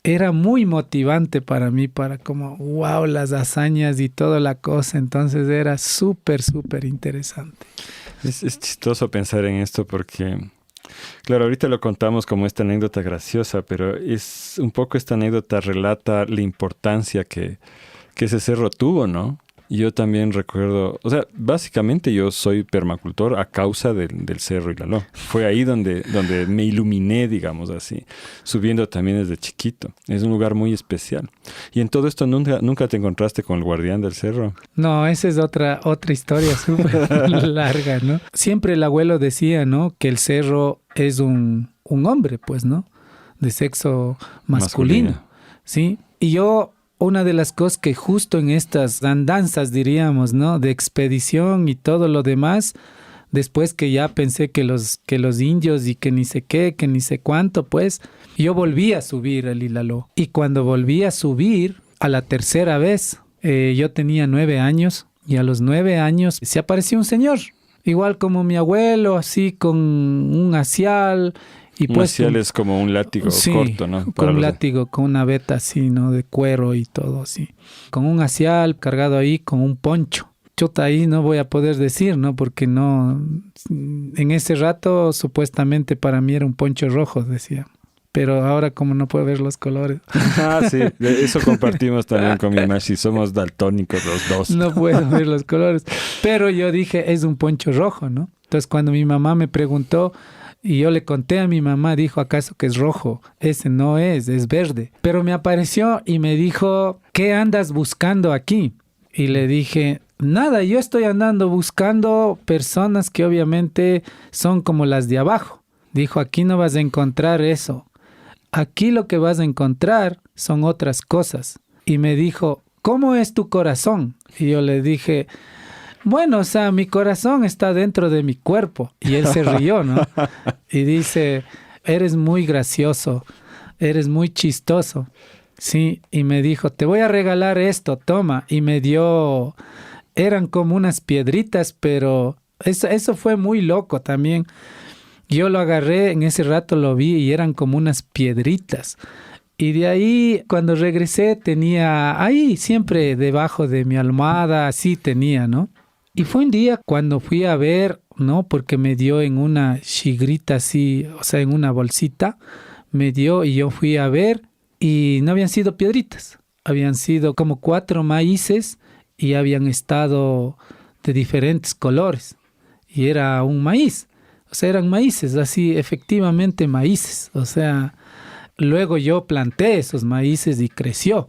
era muy motivante para mí, para como, wow, las hazañas y toda la cosa. Entonces era súper, súper interesante. Es chistoso pensar en esto porque, claro, ahorita lo contamos como esta anécdota graciosa, pero es un poco esta anécdota relata la importancia que ese cerro tuvo, ¿no? Y yo también recuerdo, o sea, básicamente yo soy permacultor a causa del Cerro Ilaló. Fue ahí donde me iluminé, digamos así, subiendo también desde chiquito. Es un lugar muy especial. Y en todo esto nunca te encontraste con el guardián del cerro. No, esa es otra historia súper larga, ¿no? Siempre el abuelo decía, ¿no? Que el cerro es un hombre, pues, ¿no? De sexo masculino. ¿Sí? Y yo, una de las cosas que justo en estas andanzas, diríamos, ¿no? De expedición y todo lo demás, después que ya pensé que los indios y que ni sé qué, que ni sé cuánto, pues, yo volví a subir el Ilaló. Y cuando volví a subir, a la tercera vez, yo tenía 9 años, y a los 9 años se apareció un señor, igual como mi abuelo, así con un hacial. Y un hacial es como un látigo corto, ¿no? Con un látigo, con una veta así, ¿no? De cuero y todo así. Con un hacial cargado ahí con un poncho. Chuta, ahí no voy a poder decir, ¿no? Porque no... En ese rato, supuestamente para mí era un poncho rojo, decía. Pero ahora como no puedo ver los colores. Ah, sí. Eso compartimos también con mi machi. Somos daltónicos los dos. No puedo ver los colores. Pero yo dije, es un poncho rojo, ¿no? Entonces cuando mi mamá me preguntó... Y yo le conté a mi mamá, dijo, ¿acaso que es rojo? Ese no es verde. Pero me apareció y me dijo, ¿qué andas buscando aquí? Y le dije, nada, yo estoy andando buscando personas que obviamente son como las de abajo. Dijo, aquí no vas a encontrar eso. Aquí lo que vas a encontrar son otras cosas. Y me dijo, ¿cómo es tu corazón? Y yo le dije... Bueno, o sea, mi corazón está dentro de mi cuerpo. Y él se rió, ¿no? Y dice, eres muy gracioso, eres muy chistoso. Sí, y me dijo, te voy a regalar esto, toma. Y me dio, eran como unas piedritas, pero eso fue muy loco también. Yo lo agarré, en ese rato lo vi y eran como unas piedritas. Y de ahí, cuando regresé, tenía ahí, siempre debajo de mi almohada, así tenía, ¿no? Y fue un día cuando fui a ver, ¿no? Porque me dio en una chigrita así, o sea, en una bolsita, me dio y yo fui a ver y no habían sido piedritas, habían sido como 4 maíces y habían estado de diferentes colores y era un maíz, o sea, eran maíces, así efectivamente maíces, o sea, luego yo planté esos maíces y creció,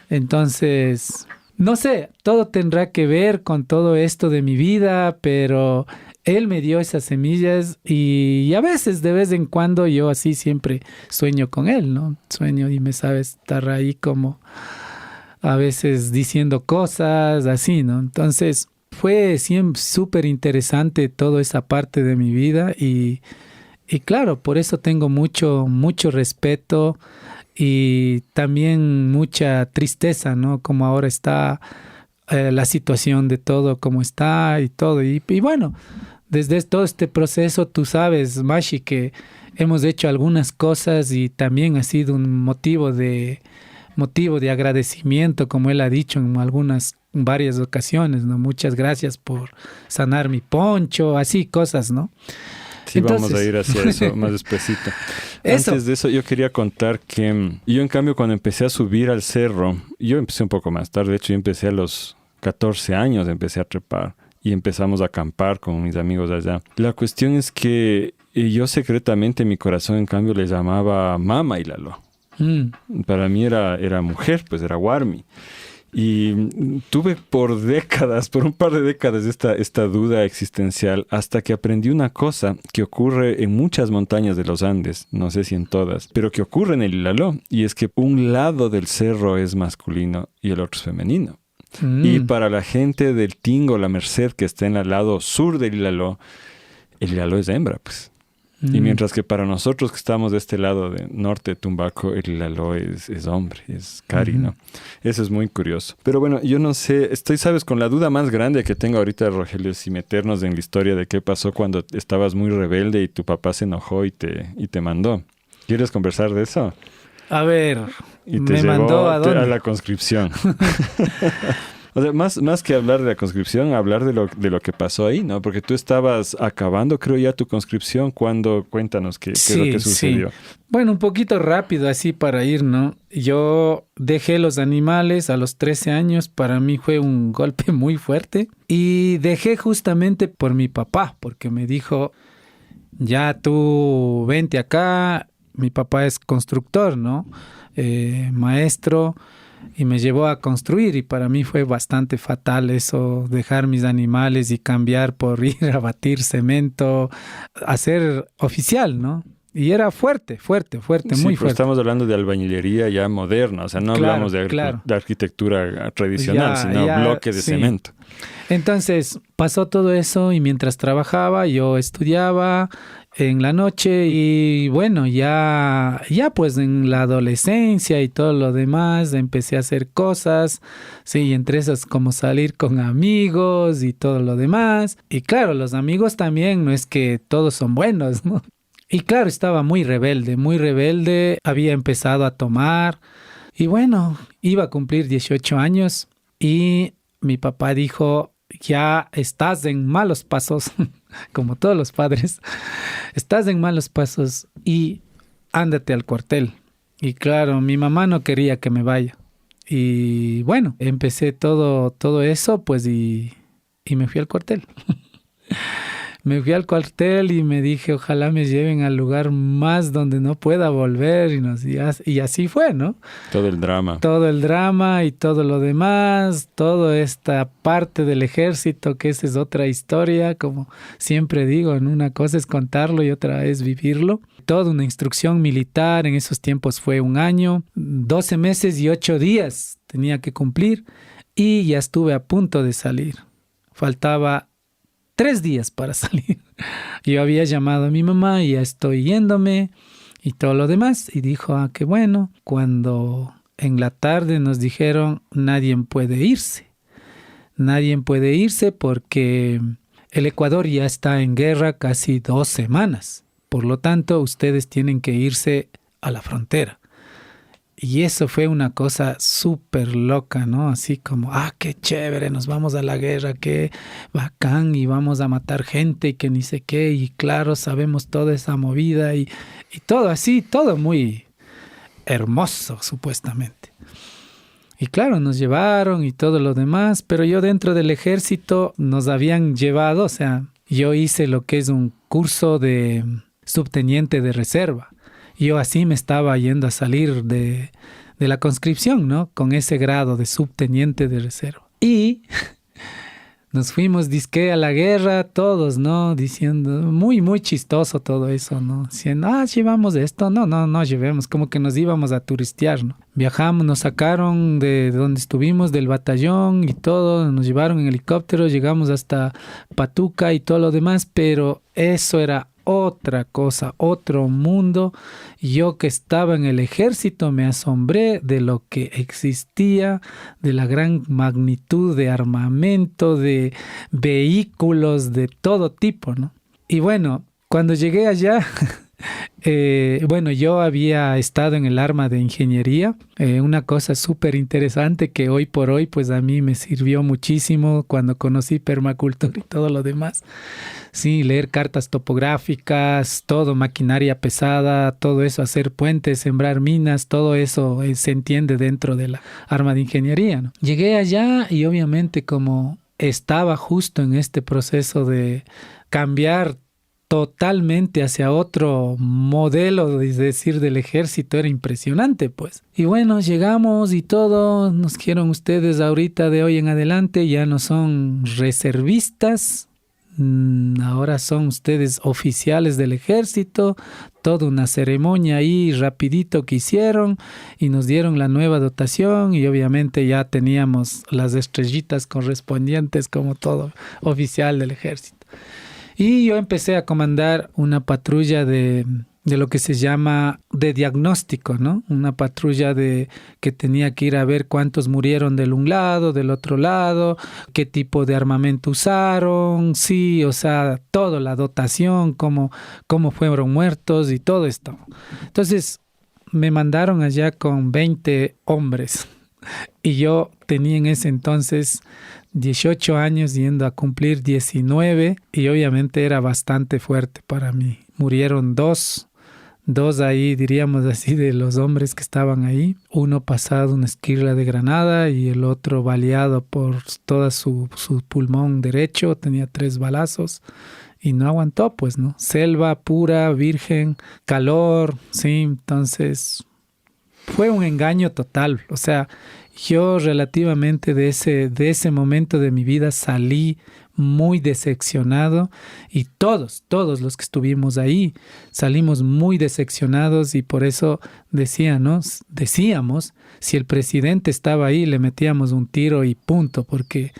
entonces... No sé, todo tendrá que ver con todo esto de mi vida, pero él me dio esas semillas y a veces, de vez en cuando, yo así siempre sueño con él, ¿no? Sueño y me sabe estar ahí como a veces diciendo cosas así, ¿no? Entonces fue siempre súper interesante toda esa parte de mi vida y claro, por eso tengo mucho respeto y también mucha tristeza, ¿no? Como ahora está la situación de todo, como está y todo. Y bueno, desde todo este proceso, tú sabes, Mashi, que hemos hecho algunas cosas y también ha sido un motivo de agradecimiento, como él ha dicho en varias ocasiones, ¿no? Muchas gracias por sanar mi poncho, así cosas, ¿no? Sí, Entonces, vamos a ir hacia eso más despacito. Eso. Antes de eso, yo quería contar que yo, en cambio, cuando empecé a subir al cerro, yo empecé un poco más tarde. De hecho, yo empecé a los 14 años, empecé a trepar y empezamos a acampar con mis amigos allá. La cuestión es que yo secretamente, en mi corazón, en cambio, le llamaba Mama Ilalo. Para mí era mujer, pues era Warmi. Y tuve por un par de décadas, esta duda existencial, hasta que aprendí una cosa que ocurre en muchas montañas de los Andes, no sé si en todas, pero que ocurre en el Ilaló, y es que un lado del cerro es masculino y el otro es femenino. Y para la gente del Tingo, la Merced, que está en el lado sur del Ilaló, el Ilaló es hembra, pues. Y mientras que para nosotros que estamos de este lado de norte de Tumbaco, el Ilaló es hombre, es Cari, ¿no? Eso es muy curioso. Pero bueno, yo no sé, sabes, con la duda más grande que tengo ahorita, Rogelio, si meternos en la historia de qué pasó cuando estabas muy rebelde y tu papá se enojó y te mandó. ¿Quieres conversar de eso? A ver, Y te ¿me llevó mandó a dónde? a la conscripción. O sea, más que hablar de la conscripción, hablar de lo que pasó ahí, ¿no? Porque tú estabas acabando, creo, ya tu conscripción. Cuéntanos qué es lo que sucedió. Sí. Bueno, un poquito rápido así para ir, ¿no? Yo dejé los animales a los 13 años. Para mí fue un golpe muy fuerte. Y dejé justamente por mi papá, porque me dijo, ya tú vente acá. Mi papá es constructor, ¿no? Maestro. Y me llevó a construir, y para mí fue bastante fatal eso, dejar mis animales y cambiar por ir a batir cemento, a ser oficial, ¿no? Y era fuerte, Sí, muy pero fuerte. estamos hablando de albañilería ya moderna, o sea, no hablamos de arquitectura tradicional, sino bloques de cemento. Entonces pasó todo eso, y mientras trabajaba yo estudiaba en la noche, y bueno, ya pues en la adolescencia y todo lo demás empecé a hacer cosas, sí, entre esas como salir con amigos y todo lo demás. Y claro, los amigos también no es que todos son buenos, ¿no? Y claro, estaba muy rebelde, había empezado a tomar, y bueno, iba a cumplir 18 años y mi papá dijo, ya estás en malos pasos, como todos los padres, estás en malos pasos y ándate al cuartel. Y claro, mi mamá no quería que me vaya. Y bueno, empecé todo eso, pues, y me fui al cuartel. Me fui al cuartel y me dije, ojalá me lleven al lugar más donde no pueda volver. Y así fue, ¿no? Todo el drama. Todo el drama y todo lo demás, toda esta parte del ejército, que esa es otra historia, como siempre digo, en una cosa es contarlo y otra es vivirlo. Toda una instrucción militar, en esos tiempos fue 1 año, 12 meses y 8 días tenía que cumplir, y ya estuve a punto de salir. Faltaba 3 días para salir. Yo había llamado a mi mamá y ya estoy yéndome y todo lo demás. Y dijo, qué bueno. Cuando en la tarde nos dijeron, nadie puede irse. Nadie puede irse porque el Ecuador ya está en guerra casi 2 semanas. Por lo tanto, ustedes tienen que irse a la frontera. Y eso fue una cosa súper loca, ¿no? Así como, qué chévere, nos vamos a la guerra, qué bacán, y vamos a matar gente y que ni sé qué. Y claro, sabemos toda esa movida y todo así, todo muy hermoso, supuestamente. Y claro, nos llevaron y todo lo demás, pero yo dentro del ejército nos habían llevado, o sea, yo hice lo que es un curso de subteniente de reserva. Yo así me estaba yendo a salir de la conscripción, ¿no? Con ese grado de subteniente de reserva. Y nos fuimos disque a la guerra todos, ¿no? Diciendo, muy, muy chistoso todo eso, ¿no? Diciendo, llevamos esto. No llevemos, como que nos íbamos a turistear, ¿no? Viajamos, nos sacaron de donde estuvimos, del batallón y todo, nos llevaron en helicóptero, llegamos hasta Patuca y todo lo demás, pero eso era otra cosa, otro mundo. Yo que estaba en el ejército me asombré de lo que existía, de la gran magnitud de armamento, de vehículos de todo tipo, ¿no? Y bueno, cuando llegué allá, Bueno, yo había estado en el arma de ingeniería, una cosa súper interesante que hoy por hoy pues a mí me sirvió muchísimo cuando conocí permacultura y todo lo demás. Sí, leer cartas topográficas, todo, maquinaria pesada, todo eso, hacer puentes, sembrar minas, todo eso se entiende dentro de la arma de ingeniería, ¿no? Llegué allá y obviamente como estaba justo en este proceso de cambiar totalmente hacia otro modelo, es decir, del ejército, era impresionante, pues. Y bueno, llegamos y todo, nos quieren ustedes ahorita de hoy en adelante, ya no son reservistas, ahora son ustedes oficiales del ejército, toda una ceremonia ahí rapidito que hicieron y nos dieron la nueva dotación y obviamente ya teníamos las estrellitas correspondientes como todo oficial del ejército. Y yo empecé a comandar una patrulla de lo que se llama de diagnóstico, ¿no? Una patrulla que tenía que ir a ver cuántos murieron del un lado, del otro lado, qué tipo de armamento usaron, sí, o sea, todo, la dotación, cómo fueron muertos y todo esto. Entonces, me mandaron allá con 20 hombres y yo tenía en ese entonces 18 años yendo a cumplir 19 y obviamente era bastante fuerte para mí. Murieron dos ahí, diríamos así, de los hombres que estaban ahí. Uno pasado una esquirla de granada y el otro baleado por toda su pulmón derecho. Tenía 3 balazos y no aguantó, pues, ¿no? Selva pura, virgen, calor, sí. Entonces fue un engaño total. O sea, yo relativamente de ese momento de mi vida salí muy decepcionado y todos los que estuvimos ahí salimos muy decepcionados y por eso decíamos, si el presidente estaba ahí le metíamos un tiro y punto, porque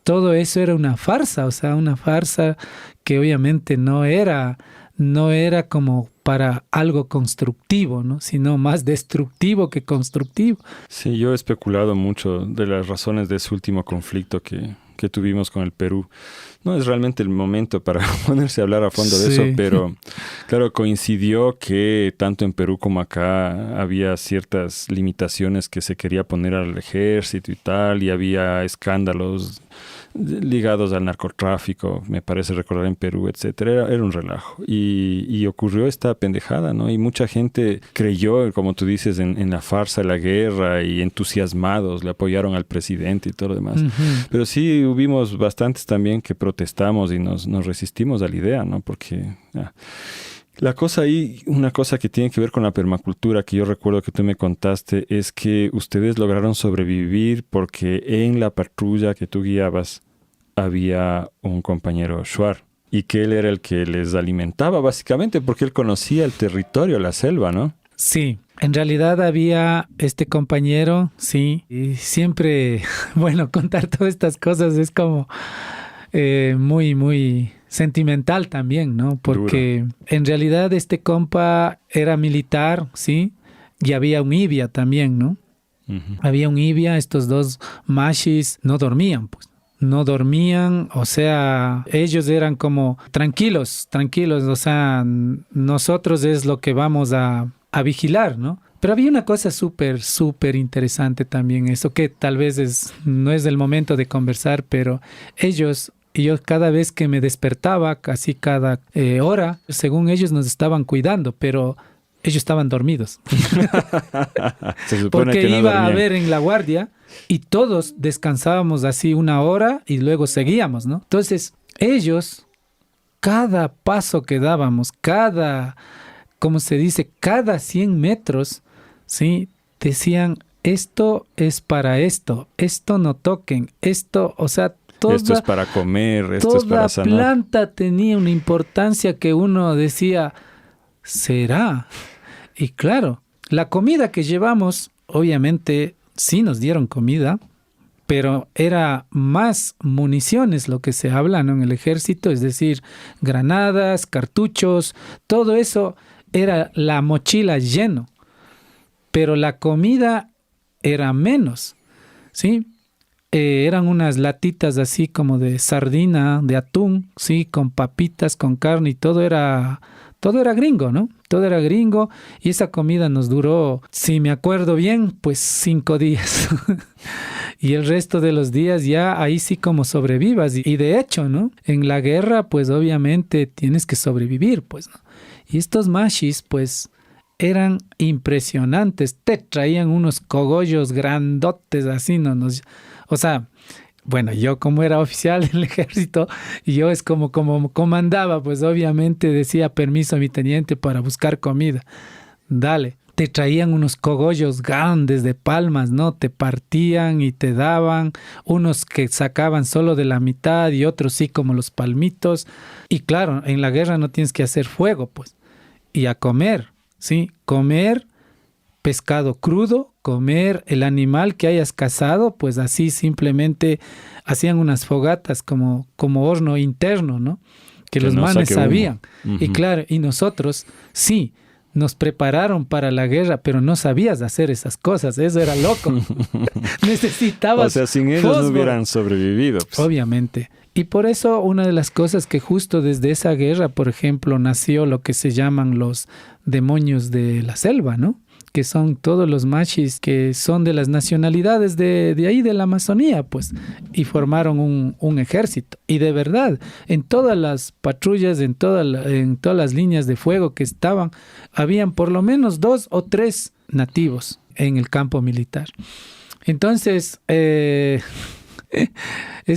todo eso era una farsa, o sea, una farsa que obviamente no era como para algo constructivo, ¿no? Sino más destructivo que constructivo. Sí, yo he especulado mucho de las razones de ese último conflicto que tuvimos con el Perú. No es realmente el momento para ponerse a hablar a fondo de eso, pero claro, coincidió que tanto en Perú como acá había ciertas limitaciones que se quería poner al ejército y tal, y había escándalos ligados al narcotráfico, me parece recordar en Perú, etcétera. Era un relajo. Y ocurrió esta pendejada, ¿no? Y mucha gente creyó, como tú dices, en la farsa de la guerra y entusiasmados, le apoyaron al presidente y todo lo demás. Uh-huh. Pero sí hubimos bastantes también que protestamos y nos resistimos a la idea, ¿no? Porque la cosa ahí, una cosa que tiene que ver con la permacultura, que yo recuerdo que tú me contaste, es que ustedes lograron sobrevivir porque en la patrulla que tú guiabas había un compañero Shuar y que él era el que les alimentaba básicamente porque él conocía el territorio, la selva, ¿no? Sí, en realidad había este compañero, sí, y siempre, bueno, contar todas estas cosas es como muy, muy sentimental también, ¿no? Porque en realidad este compa era militar, ¿sí? Y había un IBIA también, ¿no? Uh-huh. Había un IBIA, estos 2 machis no dormían, pues. No dormían, o sea, ellos eran como tranquilos, o sea, nosotros es lo que vamos a vigilar, ¿no? Pero había una cosa súper, súper interesante también, eso que tal vez no es el momento de conversar, pero ellos... Y yo cada vez que me despertaba, casi cada hora, según ellos nos estaban cuidando, pero ellos estaban dormidos. Se supone porque que no iba dormían. a ver en la guardia y todos descansábamos así 1 hora y luego seguíamos, ¿no? Entonces ellos, cada paso que dábamos, ¿cómo se dice? Cada 100 metros, ¿sí? Decían, esto es para esto no toquen, esto, o sea, esto es para comer, esto es para sanar. Toda planta tenía una importancia que uno decía, ¿será? Y claro, la comida que llevamos, obviamente sí nos dieron comida, pero era más municiones lo que se habla, ¿no? En el ejército, es decir, granadas, cartuchos, todo eso era la mochila lleno, pero la comida era menos, ¿sí? Eran unas latitas así como de sardina, de atún, sí, con papitas, con carne y todo era todo era gringo, ¿no? Todo era gringo y esa comida nos duró, si me acuerdo bien, pues 5 días. Y el resto de los días ya ahí sí como sobrevivas. Y de hecho, ¿no? En la guerra, pues obviamente tienes que sobrevivir, pues, ¿no? Y estos mashis, pues, eran impresionantes. Te traían unos cogollos grandotes así, ¿no? O sea, bueno, yo como era oficial del ejército, yo es como comandaba, pues obviamente decía permiso a mi teniente para buscar comida. Dale. Te traían unos cogollos grandes de palmas, ¿no? Te partían y te daban unos que sacaban solo de la mitad y otros sí como los palmitos. Y claro, en la guerra no tienes que hacer fuego, pues. Y a comer, ¿sí? Comer pescado crudo, comer el animal que hayas cazado, pues así simplemente hacían unas fogatas como horno interno, ¿no? Que los manes sabían. Uh-huh. Y claro, y nosotros sí. Nos prepararon para la guerra, pero no sabías hacer esas cosas. Eso era loco. Necesitabas. O sea, sin ellos fósforo. No hubieran sobrevivido. Pues. Obviamente. Y por eso una de las cosas que justo desde esa guerra, por ejemplo, nació lo que se llaman los demonios de la selva, ¿no? Que son todos los mashis que son de las nacionalidades de ahí, de la Amazonía, pues, y formaron un ejército. Y de verdad, en todas las patrullas, en todas las líneas de fuego que estaban, habían por lo menos 2 o 3 nativos en el campo militar. Entonces, es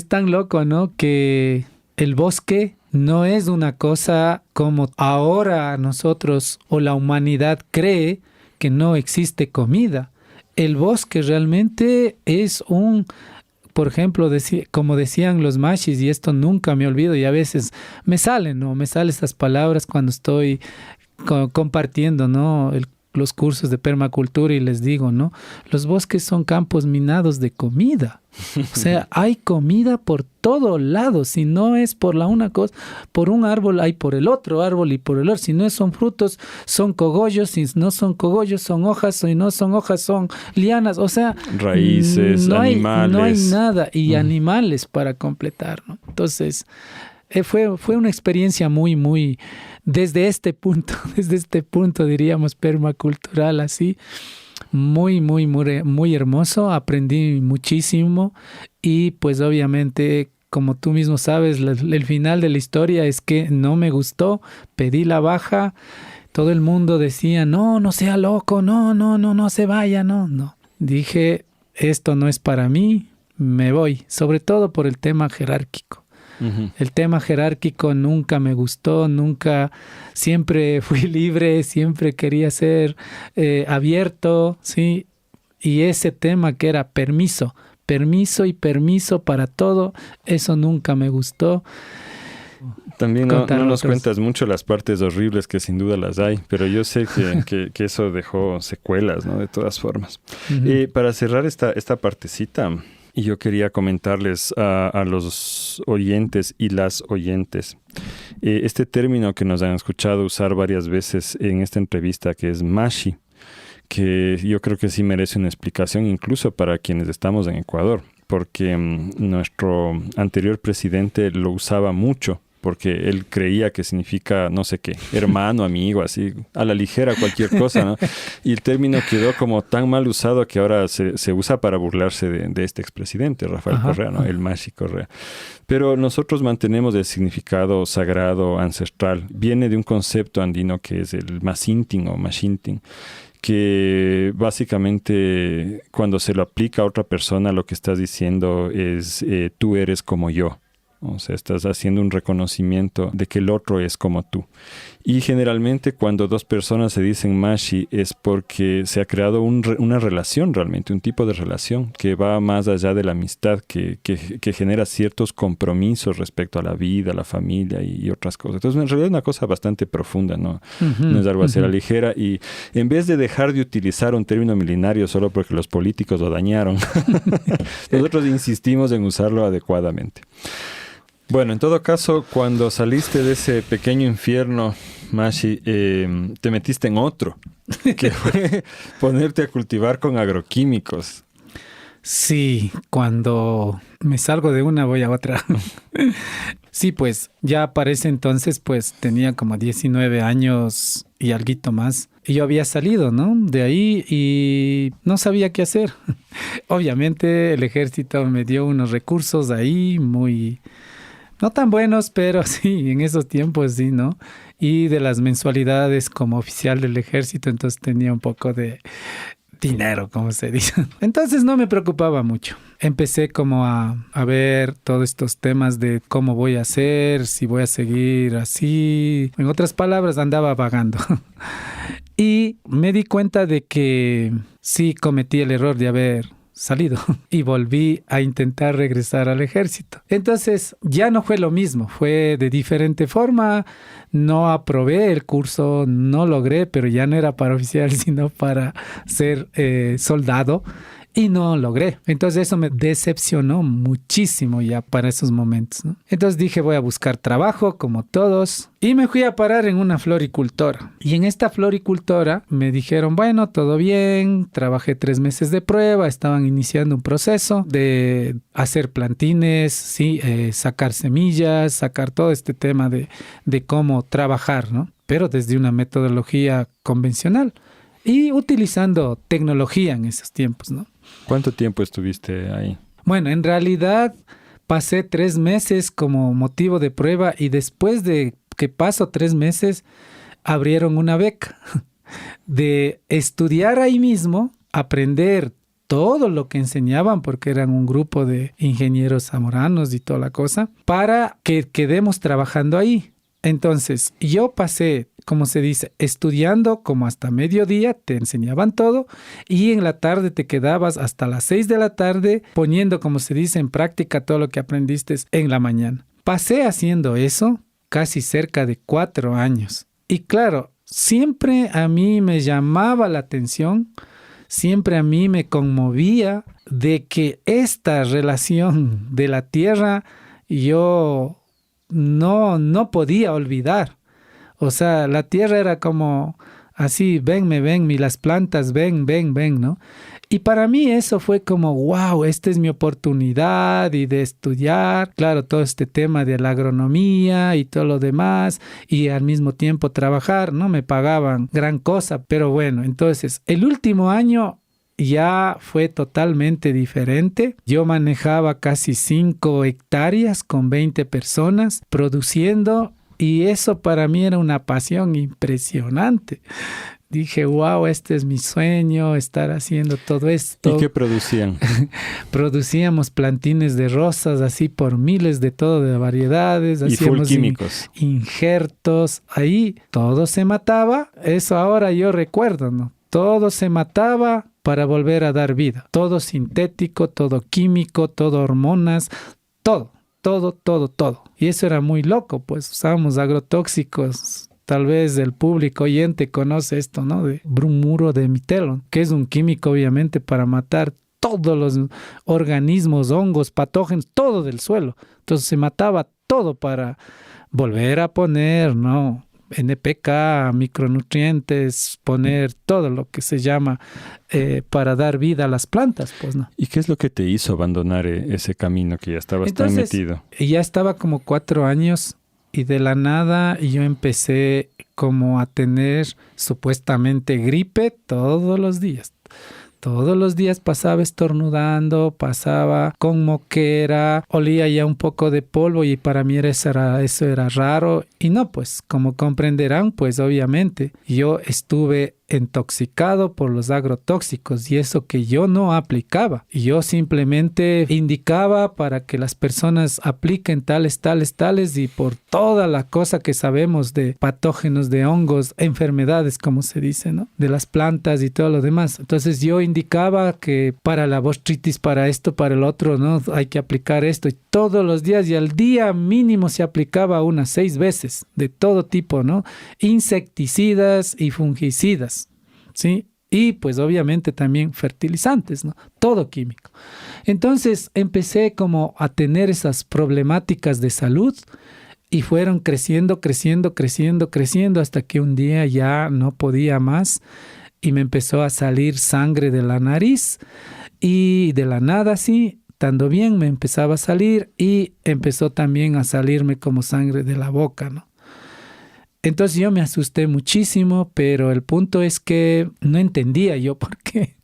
tan loco, ¿no? Que el bosque no es una cosa como ahora nosotros o la humanidad cree que no existe comida. El bosque realmente es por ejemplo, como decían los mashis, y esto nunca me olvido, y a veces me salen estas palabras cuando estoy compartiendo, ¿no? Los cursos de permacultura y les digo, ¿no? Los bosques son campos minados de comida. O sea, hay comida por todo lado. Si no es por una cosa, por un árbol hay por el otro árbol y por el otro. Si no son frutos, son cogollos. Si no son cogollos, son hojas. Si no son hojas, son lianas. O sea, raíces, animales. No hay nada. Y animales para completar, ¿no? Entonces, fue una experiencia muy, muy, desde este punto diríamos permacultural, así, muy, muy, muy, muy hermoso. Aprendí muchísimo y pues obviamente, como tú mismo sabes, el final de la historia es que no me gustó, pedí la baja, todo el mundo decía, no sea loco, no se vaya, no. Dije, esto no es para mí, me voy, sobre todo por el tema jerárquico. Uh-huh. El tema jerárquico nunca me gustó, siempre fui libre, siempre quería ser abierto, ¿sí? Y ese tema que era permiso y permiso para todo, eso nunca me gustó. También no nos cuentas mucho las partes horribles, que sin duda las hay, pero yo sé que eso dejó secuelas, ¿no? De todas formas. Uh-huh. Para cerrar esta partecita, y yo quería comentarles a los oyentes y las oyentes este término que nos han escuchado usar varias veces en esta entrevista, que es mashi, que yo creo que sí merece una explicación incluso para quienes estamos en Ecuador, porque nuestro anterior presidente lo usaba mucho, porque él creía que significa, no sé qué, hermano, amigo, así, a la ligera cualquier cosa, ¿no? Y el término quedó como tan mal usado que ahora se usa para burlarse de este expresidente, Rafael Ajá. Correa, ¿no? El Mashi Correa. Pero nosotros mantenemos el significado sagrado, ancestral. Viene de un concepto andino que es el Masintin o Mashintin, que básicamente cuando se lo aplica a otra persona, lo que estás diciendo es tú eres como yo. O sea, estás haciendo un reconocimiento de que el otro es como tú. Y generalmente cuando dos personas se dicen mashi es porque se ha creado una relación realmente, un tipo de relación que va más allá de la amistad, que genera ciertos compromisos respecto a la vida, a la familia y otras cosas. Entonces, en realidad es una cosa bastante profunda, ¿no? Uh-huh, no es algo así a la ligera. Y en vez de dejar de utilizar un término milenario solo porque los políticos lo dañaron, nosotros insistimos en usarlo adecuadamente. Bueno, en todo caso, cuando saliste de ese pequeño infierno, Mashi, te metiste en otro, que fue ponerte a cultivar con agroquímicos. Sí, cuando me salgo de una voy a otra. Sí, pues ya para ese entonces pues tenía como 19 años y alguito más. Y yo había salido, ¿no? De ahí y no sabía qué hacer. Obviamente el ejército me dio unos recursos ahí muy, no tan buenos, pero sí, en esos tiempos sí, ¿no? Y de las mensualidades como oficial del ejército, entonces tenía un poco de dinero, como se dice. Entonces no me preocupaba mucho. Empecé como a ver todos estos temas de cómo voy a hacer, si voy a seguir así. En otras palabras, andaba vagando. Y me di cuenta de que sí cometí el error de haber salido y volví a intentar regresar al ejército. Entonces ya no fue lo mismo, fue de diferente forma. No aprobé el curso, no logré, pero ya no era para oficial, sino para ser soldado. Y no logré. Entonces eso me decepcionó muchísimo ya para esos momentos, ¿no? Entonces dije, voy a buscar trabajo como todos. Y me fui a parar en una floricultora. Y en esta floricultora me dijeron, bueno, todo bien. Trabajé 3 meses de prueba. Estaban iniciando un proceso de hacer plantines, ¿sí? Sacar semillas, sacar todo este tema de cómo trabajar, ¿no? Pero desde una metodología convencional y utilizando tecnología en esos tiempos, ¿no? ¿Cuánto tiempo estuviste ahí? Bueno, en realidad pasé 3 meses como motivo de prueba y después de que paso 3 meses abrieron una beca de estudiar ahí mismo, aprender todo lo que enseñaban, porque eran un grupo de ingenieros zamoranos y toda la cosa, para que quedemos trabajando ahí. Entonces, yo pasé, como se dice, estudiando como hasta mediodía, te enseñaban todo, y en la tarde te quedabas hasta las 6 de la tarde poniendo, como se dice, en práctica todo lo que aprendiste en la mañana. Pasé haciendo eso casi cerca de 4 años. Y claro, siempre a mí me llamaba la atención, siempre a mí me conmovía de que esta relación de la tierra yo no podía olvidar. O sea, la tierra era como así, venme, y las plantas, ven, ¿no? Y para mí eso fue como, wow, esta es mi oportunidad y de estudiar, claro, todo este tema de la agronomía y todo lo demás, y al mismo tiempo trabajar. No me pagaban gran cosa, pero bueno, entonces el último año ya fue totalmente diferente. Yo manejaba casi 5 hectáreas con 20 personas produciendo, y eso para mí era una pasión impresionante. Dije, wow, este es mi sueño, estar haciendo todo esto. ¿Y qué producían? Producíamos plantines de rosas, así por miles de todo de variedades. Y full químicos. Injertos. Ahí todo se mataba. Eso ahora yo recuerdo, ¿no? Todo se mataba para volver a dar vida. Todo sintético, todo químico, todo hormonas, todo. Y eso era muy loco, pues usábamos agrotóxicos. Tal vez el público oyente conoce esto, ¿no? De bromuro de metileno, que es un químico obviamente para matar todos los organismos, hongos, patógenos, todo del suelo. Entonces se mataba todo para volver a poner, ¿no? NPK, micronutrientes, poner todo lo que se llama para dar vida a las plantas, pues, ¿no? ¿Y qué es lo que te hizo abandonar ese camino que ya estabas tan metido? Ya estaba como 4 años y de la nada yo empecé como a tener supuestamente gripe todos los días. Todos los días pasaba estornudando, pasaba con moquera, olía ya un poco de polvo y para mí eso era raro. Y no, pues como comprenderán, pues obviamente yo estuve intoxicado por los agrotóxicos y eso que yo no aplicaba. Yo simplemente indicaba para que las personas apliquen tales y por toda la cosa que sabemos de patógenos, de hongos, enfermedades, como se dice, ¿no? De las plantas y todo lo demás. Entonces yo indicaba que para la botrytis, para esto, para el otro, ¿no? Hay que aplicar esto y todos los días y al día mínimo se aplicaba unas 6 veces de todo tipo, ¿no? Insecticidas y fungicidas. ¿Sí? Y pues obviamente también fertilizantes, ¿no? Todo químico. Entonces empecé como a tener esas problemáticas de salud y fueron creciendo hasta que un día ya no podía más y me empezó a salir sangre de la nariz y de la nada, sí, estando bien, me empezaba a salir y empezó también a salirme como sangre de la boca, ¿no? Entonces yo me asusté muchísimo, pero el punto es que no entendía yo por qué.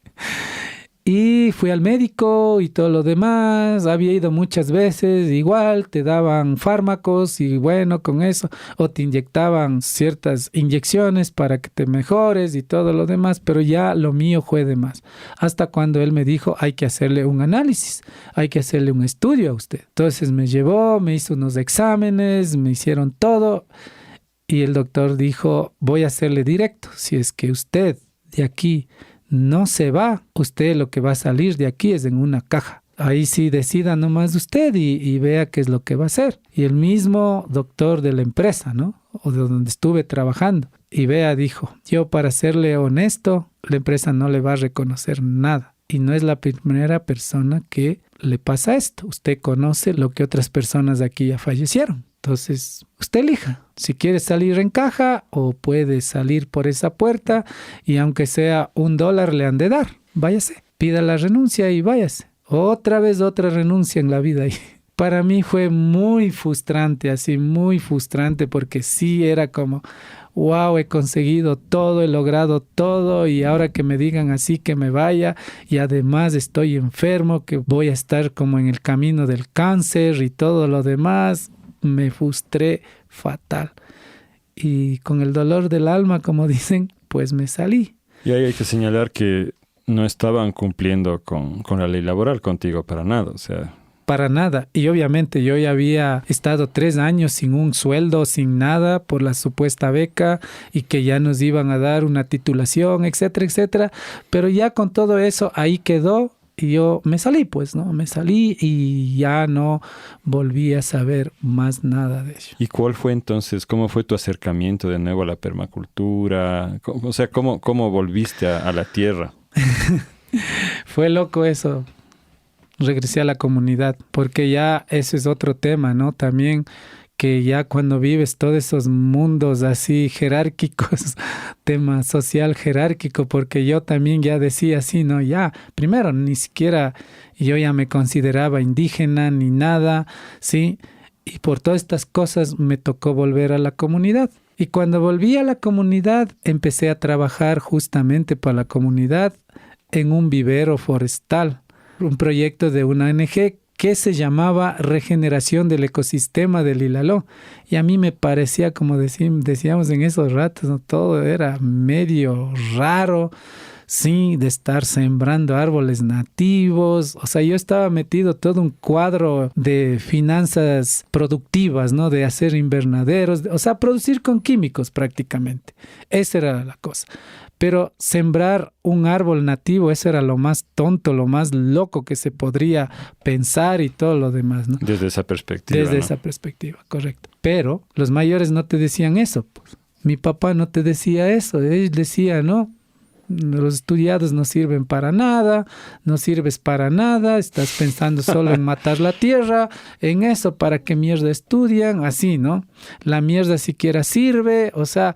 Y fui al médico y todo lo demás, había ido muchas veces, igual te daban fármacos y bueno, con eso, o te inyectaban ciertas inyecciones para que te mejores y todo lo demás, pero ya lo mío fue de más. Hasta cuando él me dijo, hay que hacerle un análisis, hay que hacerle un estudio a usted. Entonces me llevó, me hizo unos exámenes, me hicieron todo y el doctor dijo, voy a hacerle directo, si es que usted de aquí no se va, usted lo que va a salir de aquí es en una caja. Ahí sí decida nomás usted y vea qué es lo que va a hacer. Y el mismo doctor de la empresa, ¿no? O de donde estuve trabajando. Y vea, dijo, yo para serle honesto, la empresa no le va a reconocer nada. Y no es la primera persona que le pasa esto. Usted conoce lo que otras personas de aquí ya fallecieron. Entonces, usted elija si quiere salir en caja o puede salir por esa puerta y aunque sea $1 le han de dar. Váyase, pida la renuncia y váyase. Otra vez otra renuncia en la vida. Para mí fue muy frustrante, así muy frustrante porque sí era como, wow, he conseguido todo, he logrado todo y ahora que me digan así que me vaya y además estoy enfermo, que voy a estar como en el camino del cáncer y todo lo demás. Me frustré fatal y con el dolor del alma, como dicen, pues me salí. Y ahí hay que señalar que no estaban cumpliendo con la ley laboral contigo para nada, o sea... Para nada. Y obviamente yo ya había estado 3 años sin un sueldo, sin nada, por la supuesta beca y que ya nos iban a dar una titulación, etcétera, etcétera. Pero ya con todo eso ahí quedó. Y yo me salí, pues, ¿no? Me salí y ya no volví a saber más nada de ello. ¿Y cuál fue entonces, cómo fue tu acercamiento de nuevo a la permacultura? O sea, ¿cómo volviste a la tierra? Fue loco eso. Regresé a la comunidad, porque ya eso es otro tema, ¿no? También que ya cuando vives todos esos mundos así jerárquicos, tema social jerárquico, porque yo también ya decía así, ¿no? Ya, primero, ni siquiera yo ya me consideraba indígena ni nada, ¿sí? Y por todas estas cosas me tocó volver a la comunidad. Y cuando volví a la comunidad, empecé a trabajar justamente para la comunidad en un vivero forestal, un proyecto de una ONG que se llamaba Regeneración del Ecosistema del Ilaló. Y a mí me parecía, como decíamos en esos ratos, ¿no? Todo era medio raro, sí, de estar sembrando árboles nativos. O sea, yo estaba metido todo un cuadro de finanzas productivas, ¿no? De hacer invernaderos, o sea, producir con químicos prácticamente. Esa era la cosa. Pero sembrar un árbol nativo, eso era lo más tonto, lo más loco que se podría pensar y todo lo demás, ¿no? Desde esa perspectiva. Desde esa perspectiva, correcto. Pero los mayores no te decían eso, pues. Mi papá no te decía eso. Él decía, no, los estudiados no sirven para nada, no sirves para nada, estás pensando solo en matar la tierra, en eso, ¿para qué mierda estudian? Así, ¿no? La mierda siquiera sirve, o sea...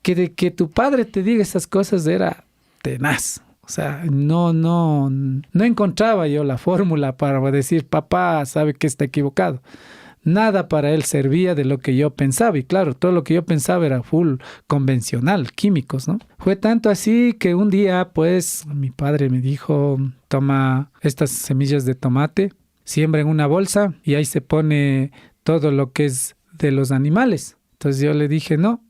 Que tu padre te diga esas cosas era tenaz. O sea, no encontraba yo la fórmula para decir, papá sabe que está equivocado. Nada para él servía de lo que yo pensaba. Y claro, todo lo que yo pensaba era full convencional, químicos, ¿no? Fue tanto así que un día, pues, mi padre me dijo, toma estas semillas de tomate, siembra en una bolsa y ahí se pone todo lo que es de los animales. Entonces yo le dije, no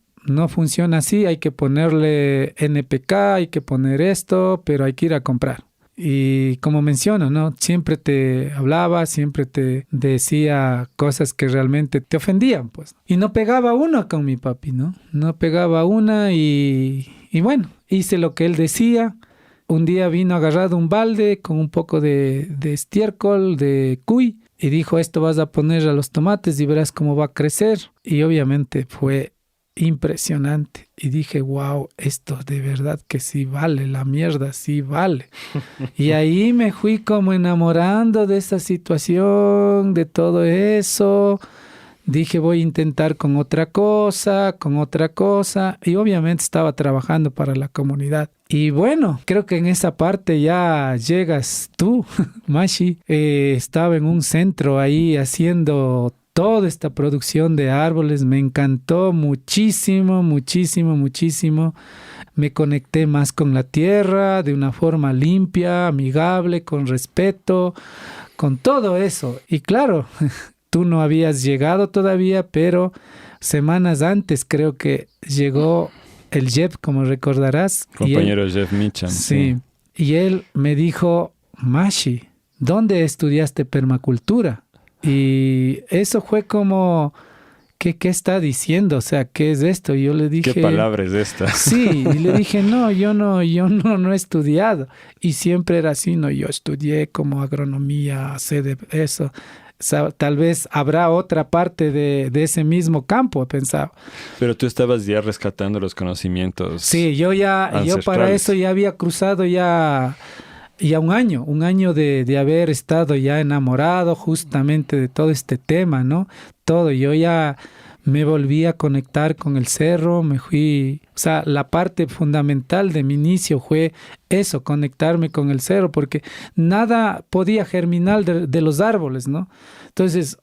funciona así, hay que ponerle NPK, hay que poner esto, pero hay que ir a comprar. Y como menciono, ¿no? Siempre te hablaba, siempre te decía cosas que realmente te ofendían, pues. Y no pegaba una con mi papi, ¿no? No pegaba una y bueno, hice lo que él decía. Un día vino agarrado un balde con un poco de estiércol, de cuy, y dijo, esto vas a poner a los tomates y verás cómo va a crecer. Y obviamente fue impresionante y dije, wow, esto de verdad que sí vale, la mierda sí vale. Y ahí me fui como enamorando de esa situación, de todo eso, dije voy a intentar con otra cosa, y obviamente estaba trabajando para la comunidad. Y bueno, creo que en esa parte ya llegas tú, Mashi. Estaba en un centro ahí haciendo toda esta producción de árboles, me encantó muchísimo, muchísimo, muchísimo. Me conecté más con la tierra de una forma limpia, amigable, con respeto, con todo eso. Y claro, tú no habías llegado todavía, pero semanas antes creo que llegó el Jeff, como recordarás. Compañero Jeff Michan. Sí, y él me dijo, Mashi, ¿dónde estudiaste permacultura? Y eso fue como, ¿qué está diciendo? O sea, ¿qué es esto? Y yo le dije... ¿Qué palabra es esta? Sí, y le dije, no he estudiado. Y siempre era así, no, yo estudié como agronomía, sé de eso. O sea, tal vez habrá otra parte de ese mismo campo, pensaba. Pero tú estabas ya rescatando los conocimientos. Sí, yo para eso ya había cruzado ya un año de haber estado ya enamorado justamente de todo este tema, ¿no? Todo, yo ya me volví a conectar con el cerro, me fui, o sea, la parte fundamental de mi inicio fue eso, conectarme con el cerro, porque nada podía germinar de los árboles, ¿no? Entonces,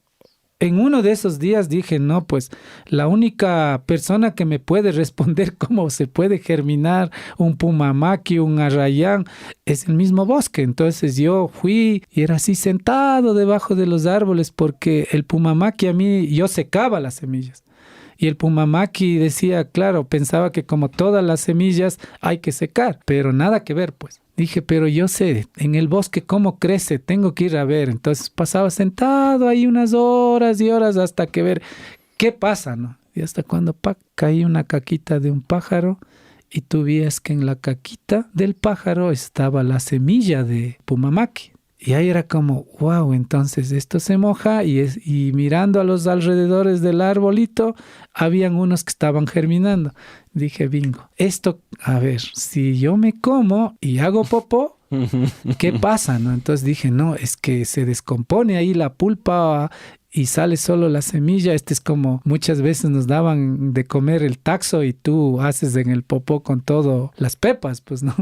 en uno de esos días dije, no, pues la única persona que me puede responder cómo se puede germinar un pumamaqui, un arrayán, es el mismo bosque. Entonces yo fui y era así sentado debajo de los árboles porque el pumamaqui yo secaba las semillas. Y el pumamaqui decía, claro, pensaba que como todas las semillas hay que secar, pero nada que ver, pues. Dije, pero yo sé, en el bosque cómo crece, tengo que ir a ver. Entonces pasaba sentado ahí unas horas y horas hasta que ver qué pasa, ¿no? Y hasta cuando caía una caquita de un pájaro y tú veías que en la caquita del pájaro estaba la semilla de pumamaqui. Y ahí era como, wow, entonces esto se moja y mirando a los alrededores del arbolito, habían unos que estaban germinando. Dije, bingo, esto, a ver, si yo me como y hago popó, ¿qué pasa? ¿No? Entonces dije, no, es que se descompone ahí la pulpa y sale solo la semilla. Este es como muchas veces nos daban de comer el taxo y tú haces en el popó con todo las pepas, pues, ¿no?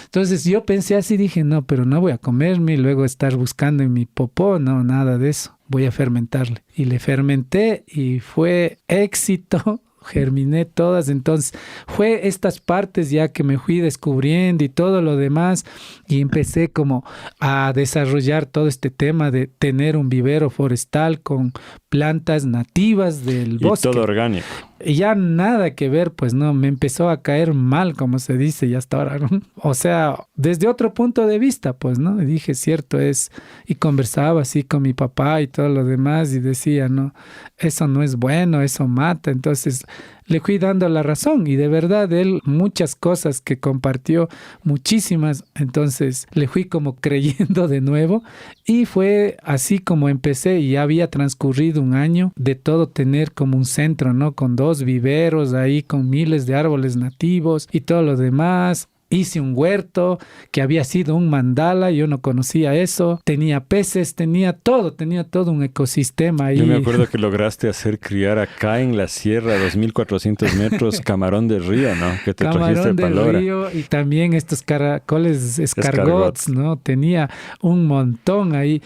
Entonces yo pensé así, dije, no, pero no voy a comerme y luego estar buscando en mi popó, no, nada de eso. Voy a fermentarle. Y le fermenté y fue éxito. Germiné todas, entonces fue estas partes ya que me fui descubriendo y todo lo demás y empecé como a desarrollar todo este tema de tener un vivero forestal con plantas nativas del bosque. Y todo orgánico. Y ya nada que ver, pues no, me empezó a caer mal, como se dice, y hasta ahora, ¿no? O sea, desde otro punto de vista, pues, ¿no? Y dije, cierto es, y conversaba así con mi papá y todo lo demás, y decía, no, eso no es bueno, eso mata. Entonces le fui dando la razón, y de verdad él muchas cosas que compartió, muchísimas, entonces le fui como creyendo de nuevo, y fue así como empecé, y ya había transcurrido un año de todo tener como un centro, ¿no? Con 2 viveros ahí, con miles de árboles nativos y todo lo demás. Hice un huerto que había sido un mandala, yo no conocía eso. Tenía peces, tenía todo un ecosistema ahí. Yo me acuerdo que lograste hacer criar acá en la sierra, 2.400 metros, camarón de río, ¿no? Que te trajiste de Palora. Camarón de río y también estos caracoles escargots, ¿no? Tenía un montón ahí.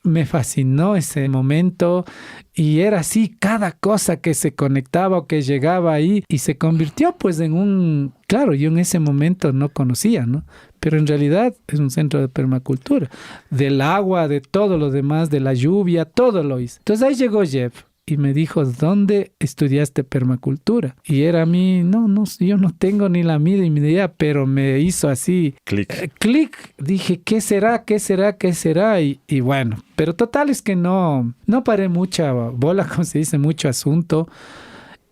Me fascinó ese momento y era así cada cosa que se conectaba o que llegaba ahí y se convirtió pues en un... Claro, yo en ese momento no conocía, ¿no? Pero en realidad es un centro de permacultura. Del agua, de todo lo demás, de la lluvia, todo lo hice. Entonces ahí llegó Jeff y me dijo, ¿dónde estudiaste permacultura? Y era a mí, no, yo no tengo ni la mínima idea, pero me hizo así... Clic. Dije, ¿qué será? Y bueno, pero total es que no paré mucha bola, como se dice, mucho asunto.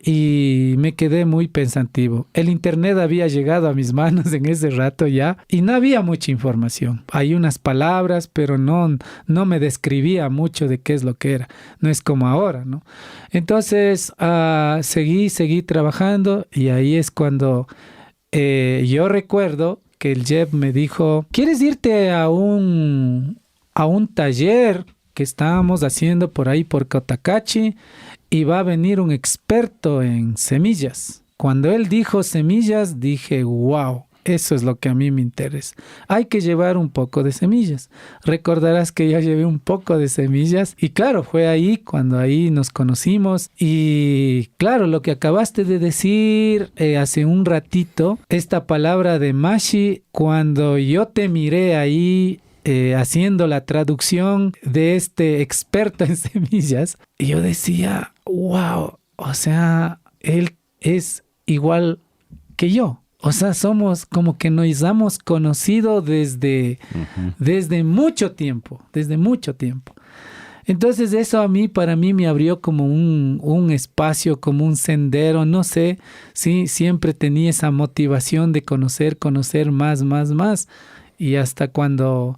Y me quedé muy pensativo. El internet había llegado a mis manos en ese rato ya y no había mucha información. Hay unas palabras, pero no me describía mucho de qué es lo que era. No es como ahora, ¿no? Entonces seguí trabajando y ahí es cuando yo recuerdo que el Jeff me dijo, ¿quieres irte a un taller que estábamos haciendo por ahí por Cotacachi? y va a venir un experto en semillas. Cuando él dijo semillas, dije, wow, eso es lo que a mí me interesa. Hay que llevar un poco de semillas. Recordarás que ya llevé un poco de semillas y claro, fue ahí cuando ahí nos conocimos y claro, lo que acabaste de decir hace un ratito, esta palabra de Mashi, cuando yo te miré ahí haciendo la traducción de este experto en semillas, yo decía, wow, o sea, él es igual que yo. O sea, somos como que nos hemos conocido desde mucho tiempo, desde mucho tiempo. Entonces eso para mí me abrió como un espacio, como un sendero, no sé, sí, siempre tenía esa motivación de conocer más. Y hasta cuando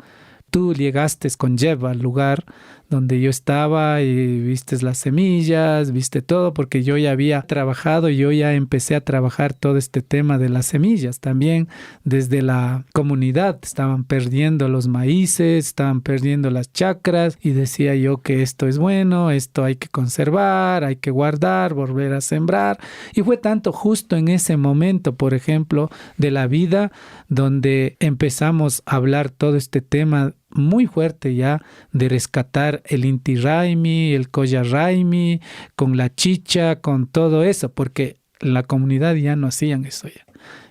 tú llegaste con Jeb al lugar donde yo estaba y viste las semillas, viste todo, porque yo ya había trabajado, yo ya empecé a trabajar todo este tema de las semillas también desde la comunidad. Estaban perdiendo los maíces, estaban perdiendo las chacras y decía yo que esto es bueno, esto hay que conservar, hay que guardar, volver a sembrar. Y fue tanto justo en ese momento, por ejemplo, de la vida donde empezamos a hablar todo este tema muy fuerte ya de rescatar el Inti Raymi, el Colla Raymi, con la chicha, con todo eso, porque la comunidad ya no hacían eso ya.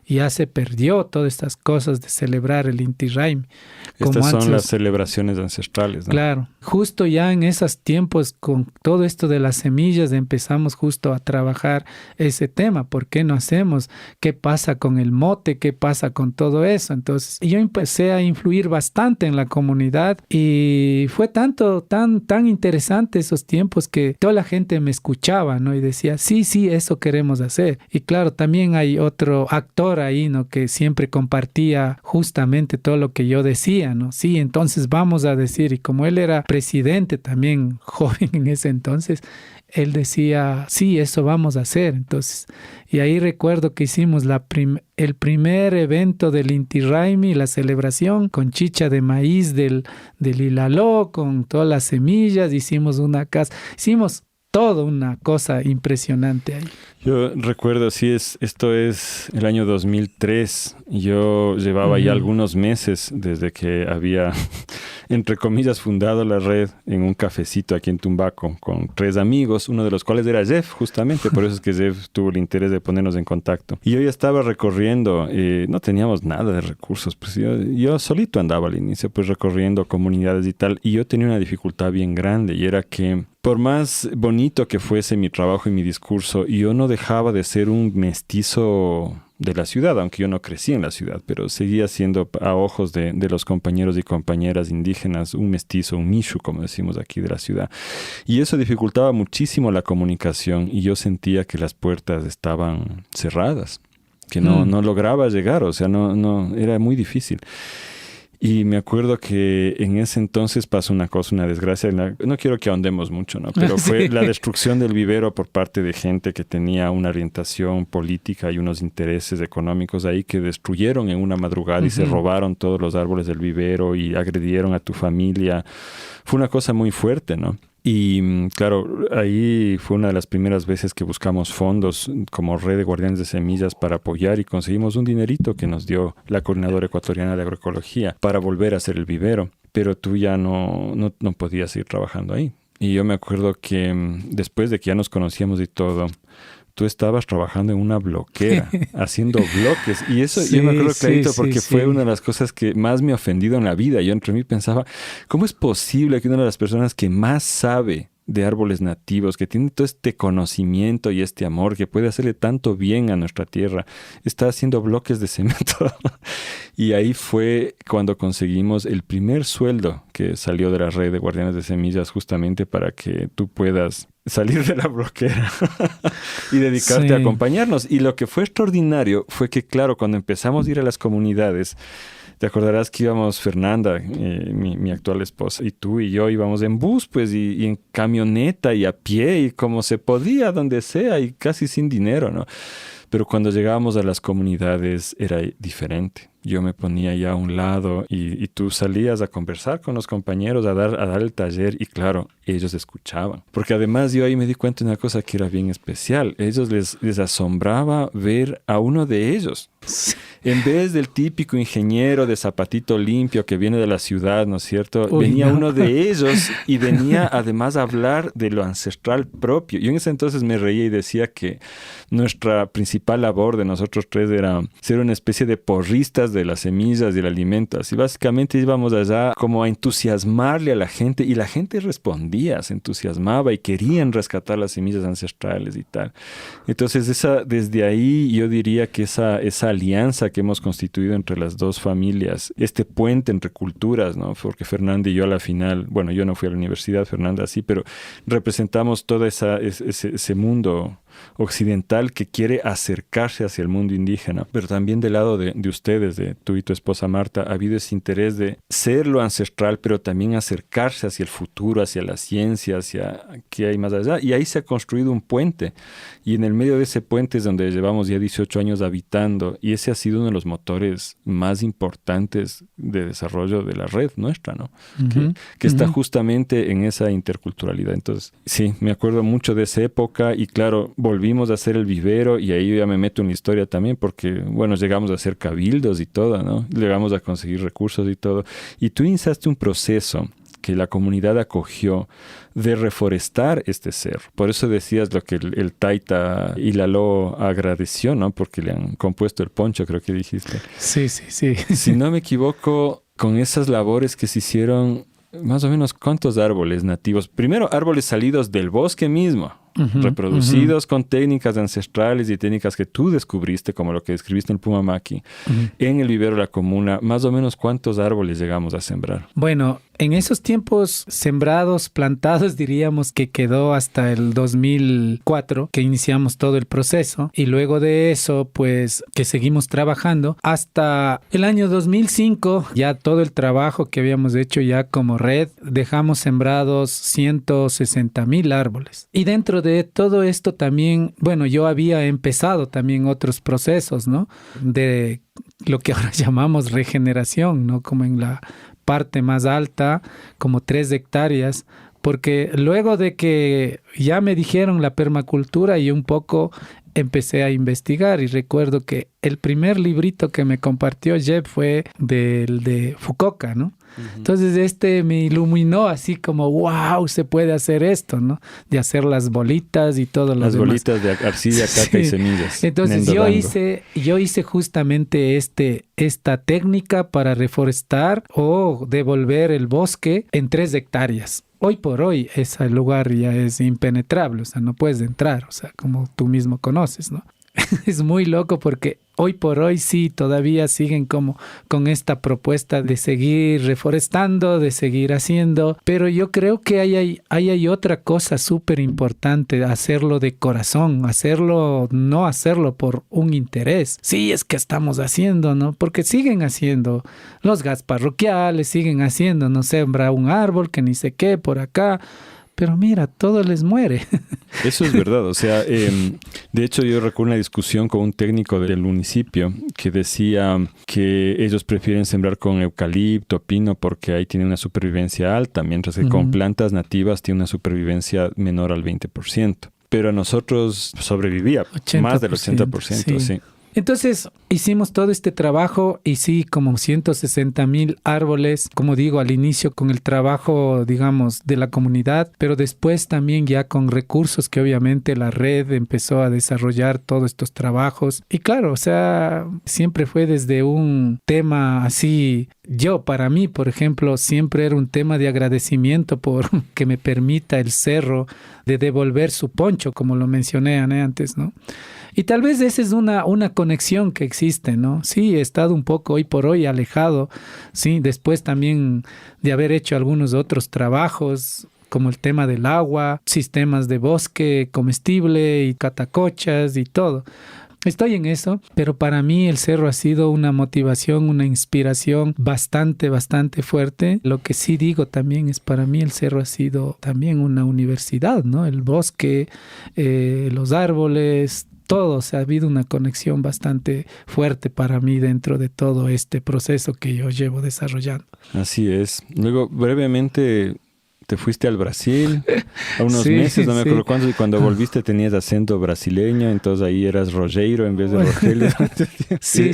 Ya se perdió todas estas cosas de celebrar el Inti Raymi. Estas son las celebraciones ancestrales, ¿no? Claro, justo ya en esos tiempos con todo esto de las semillas empezamos justo a trabajar ese tema. ¿Por qué no hacemos? ¿Qué pasa con el mote? ¿Qué pasa con todo eso? Entonces yo empecé a influir bastante en la comunidad y fue tan interesante esos tiempos que toda la gente me escuchaba, ¿no? Y decía, sí, eso queremos hacer. Y claro, también hay otro actor ahí, ¿no? Que siempre compartía justamente todo lo que yo decía, ¿no? Sí, entonces vamos a decir, y como él era presidente también joven en ese entonces, él decía, sí, eso vamos a hacer. Entonces, y ahí recuerdo que hicimos el primer evento del Inti Raymi, la celebración con chicha de maíz del Ilaló, con todas las semillas, hicimos una casa, hicimos todo una cosa impresionante ahí. Yo recuerdo, esto es el año 2003. Yo llevaba ya algunos meses desde que había, entre comillas, fundado la red en un cafecito aquí en Tumbaco con 3 amigos, uno de los cuales era Jeff, justamente. Por eso es que Jeff tuvo el interés de ponernos en contacto. Y yo ya estaba recorriendo, no teníamos nada de recursos. Pues yo solito andaba al inicio, pues recorriendo comunidades y tal. Y yo tenía una dificultad bien grande y era que por más bonito que fuese mi trabajo y mi discurso, yo no dejaba de ser un mestizo de la ciudad, aunque yo no crecí en la ciudad, pero seguía siendo a ojos de los compañeros y compañeras indígenas un mestizo, un mishu, como decimos aquí, de la ciudad. Y eso dificultaba muchísimo la comunicación y yo sentía que las puertas estaban cerradas, que no lograba llegar, o sea, no era muy difícil. Y me acuerdo que en ese entonces pasó una desgracia. No quiero que ahondemos mucho, ¿no? Pero fue la destrucción del vivero por parte de gente que tenía una orientación política y unos intereses económicos ahí que destruyeron en una madrugada y se robaron todos los árboles del vivero y agredieron a tu familia. Fue una cosa muy fuerte, ¿no? Y claro, ahí fue una de las primeras veces que buscamos fondos como Red de Guardianes de Semillas para apoyar y conseguimos un dinerito que nos dio la Coordinadora Ecuatoriana de Agroecología para volver a hacer el vivero. Pero tú ya no podías seguir trabajando ahí. Y yo me acuerdo que después de que ya nos conocíamos y todo, tú estabas trabajando en una bloquera, haciendo bloques. Y eso yo me acuerdo clarito porque fue una de las cosas que más me ha ofendido en la vida. Yo entre mí pensaba, ¿cómo es posible que una de las personas que más sabe de árboles nativos, que tiene todo este conocimiento y este amor, que puede hacerle tanto bien a nuestra tierra, está haciendo bloques de cemento? Y ahí fue cuando conseguimos el primer sueldo que salió de la red de Guardianes de Semillas, justamente para que tú puedas salir de la bloquera y dedicarte a acompañarnos. Y lo que fue extraordinario fue que, claro, cuando empezamos a ir a las comunidades, te acordarás que íbamos Fernanda, mi actual esposa, y tú y yo íbamos en bus, pues, y en camioneta y a pie, y como se podía, donde sea, y casi sin dinero, ¿no? Pero cuando llegábamos a las comunidades era diferente. yo me ponía ya a un lado y tú salías a conversar con los compañeros, a dar el taller y claro, ellos escuchaban. Porque además yo ahí me di cuenta de una cosa que era bien especial. Ellos les asombraba ver a uno de ellos. En vez del típico ingeniero de zapatito limpio que viene de la ciudad, ¿no es cierto? Venía uno de ellos y venía además a hablar de lo ancestral propio. Yo en ese entonces me reía y decía que nuestra principal labor de nosotros tres era ser una especie de porristas de las semillas y el alimento. Así básicamente íbamos allá como a entusiasmarle a la gente y la gente respondía, se entusiasmaba y querían rescatar las semillas ancestrales y tal. Entonces desde ahí yo diría que esa alianza que hemos constituido entre las dos familias, este puente entre culturas, ¿no? Porque Fernanda y yo a la final, bueno, yo no fui a la universidad, Fernanda sí, pero representamos todo ese mundo occidental que quiere acercarse hacia el mundo indígena, pero también del lado de ustedes, de tú y tu esposa Marta, ha habido ese interés de ser lo ancestral, pero también acercarse hacia el futuro, hacia la ciencia, hacia qué hay más allá, y ahí se ha construido un puente, y en el medio de ese puente es donde llevamos ya 18 años habitando, y ese ha sido uno de los motores más importantes de desarrollo de la red nuestra, ¿no? Que está justamente en esa interculturalidad. Entonces, sí, me acuerdo mucho de esa época, y claro, volvimos a hacer el vivero y ahí yo ya me meto en la historia también porque, bueno, llegamos a hacer cabildos y todo, ¿no? Llegamos a conseguir recursos y todo. Y tú iniciaste un proceso que la comunidad acogió de reforestar este cerro. Por eso decías lo que el Taita Ilaló agradeció, ¿no? Porque le han compuesto el poncho, creo que dijiste. Sí. Si no me equivoco, con esas labores que se hicieron, más o menos, ¿cuántos árboles nativos? Primero, árboles salidos del bosque mismo, reproducidos con técnicas ancestrales y técnicas que tú descubriste, como lo que describiste en Pumamaki, en el vivero de la comuna. Más o menos, ¿cuántos árboles llegamos a sembrar? Bueno, en esos tiempos sembrados, plantados, diríamos que quedó hasta el 2004, que iniciamos todo el proceso. Y luego de eso, pues, que seguimos trabajando. Hasta el año 2005, ya todo el trabajo que habíamos hecho ya como red, dejamos sembrados 160,000 árboles. Y dentro de todo esto también, bueno, yo había empezado también otros procesos, ¿no? De lo que ahora llamamos regeneración, ¿no? Como en la parte más alta, como 3 hectáreas, porque luego de que ya me dijeron la permacultura y un poco empecé a investigar y recuerdo que el primer librito que me compartió Jeb fue del de Fukuoka, ¿no? Entonces me iluminó así como, wow, se puede hacer esto, ¿no? De hacer las bolitas y todo lo demás. Las bolitas de arcilla, caca y semillas. Entonces yo hice justamente esta técnica para reforestar o devolver el bosque en 3 hectáreas. Hoy por hoy ese lugar ya es impenetrable, o sea, no puedes entrar, o sea, como tú mismo conoces, ¿no? Es muy loco porque hoy por hoy sí todavía siguen como con esta propuesta de seguir reforestando, de seguir haciendo, pero yo creo que hay otra cosa súper importante, hacerlo de corazón, no hacerlo por un interés. Sí, es que estamos haciendo, ¿no? Porque siguen haciendo los gas parroquiales, siguen haciendo, no sembra un árbol que ni sé qué por acá. Pero mira, todo les muere. Eso es verdad. O sea, de hecho yo recuerdo una discusión con un técnico del municipio que decía que ellos prefieren sembrar con eucalipto, pino, porque ahí tiene una supervivencia alta, mientras que con plantas nativas tiene una supervivencia menor al 20%. Pero a nosotros sobrevivía más del 80%, sí. Entonces hicimos todo este trabajo y sí, como 160,000 árboles, como digo, al inicio con el trabajo, digamos, de la comunidad, pero después también ya con recursos que obviamente la red empezó a desarrollar todos estos trabajos. Y claro, o sea, siempre fue desde un tema así. Para mí, por ejemplo, siempre era un tema de agradecimiento por que me permita el cerro de devolver su poncho, como lo mencioné antes, ¿no? Y tal vez esa es una conexión que existe, ¿no? Sí, he estado un poco hoy por hoy alejado, sí, después también de haber hecho algunos otros trabajos, como el tema del agua, sistemas de bosque comestible y catacochas y todo. Estoy en eso, pero para mí el cerro ha sido una motivación, una inspiración bastante fuerte. Lo que sí digo también es, para mí el cerro ha sido también una universidad, ¿no? El bosque, los árboles, todo, o sea, ha habido una conexión bastante fuerte para mí dentro de todo este proceso que yo llevo desarrollando. Así es. Luego, brevemente, te fuiste al Brasil a unos meses, no me acuerdo cuántos, y cuando volviste tenías acento brasileño, entonces ahí eras Rogério en vez de Rogelio.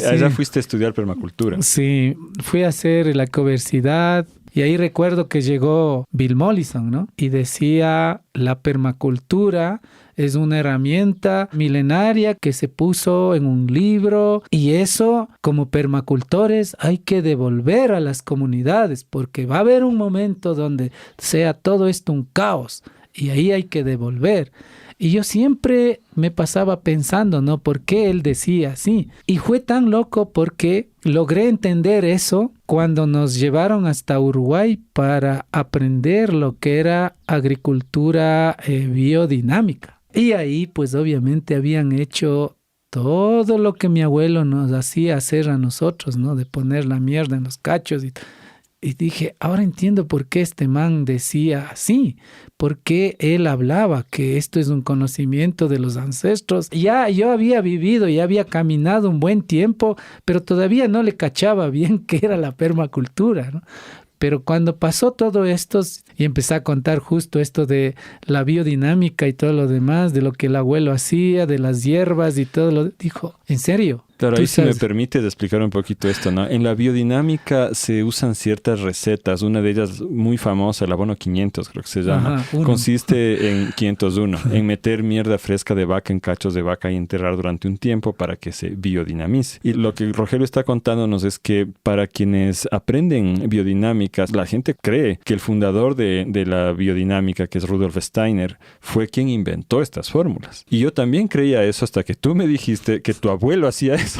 Allá fuiste a estudiar permacultura. Sí, fui a hacer la coversidad. Y ahí recuerdo que llegó Bill Mollison, ¿no? Y decía, la permacultura es una herramienta milenaria que se puso en un libro y eso, como permacultores, hay que devolver a las comunidades porque va a haber un momento donde sea todo esto un caos y ahí hay que devolver. Y yo siempre me pasaba pensando, ¿no? ¿Por qué él decía así? Y fue tan loco porque logré entender eso cuando nos llevaron hasta Uruguay para aprender lo que era agricultura biodinámica. Y ahí, pues obviamente habían hecho todo lo que mi abuelo nos hacía hacer a nosotros, ¿no? De poner la mierda en los cachos y dije, ahora entiendo por qué este man decía así, por qué él hablaba que esto es un conocimiento de los ancestros. Ya yo había vivido, ya había caminado un buen tiempo, pero todavía no le cachaba bien qué era la permacultura, ¿no? Pero cuando pasó todo esto y empecé a contar justo esto de la biodinámica y todo lo demás, de lo que el abuelo hacía, de las hierbas y todo lo, dijo, ¿en serio? Claro, ahí si me permites explicar un poquito esto, ¿no? En la biodinámica se usan ciertas recetas, una de ellas muy famosa, el abono 500 creo que se llama. Ajá, consiste en 501, en meter mierda fresca de vaca en cachos de vaca y enterrar durante un tiempo para que se biodinamice. Y lo que Rogelio está contándonos es que para quienes aprenden biodinámica, la gente cree que el fundador de la biodinámica, que es Rudolf Steiner, fue quien inventó estas fórmulas. Y yo también creía eso hasta que tú me dijiste que tu abuelo hacía eso.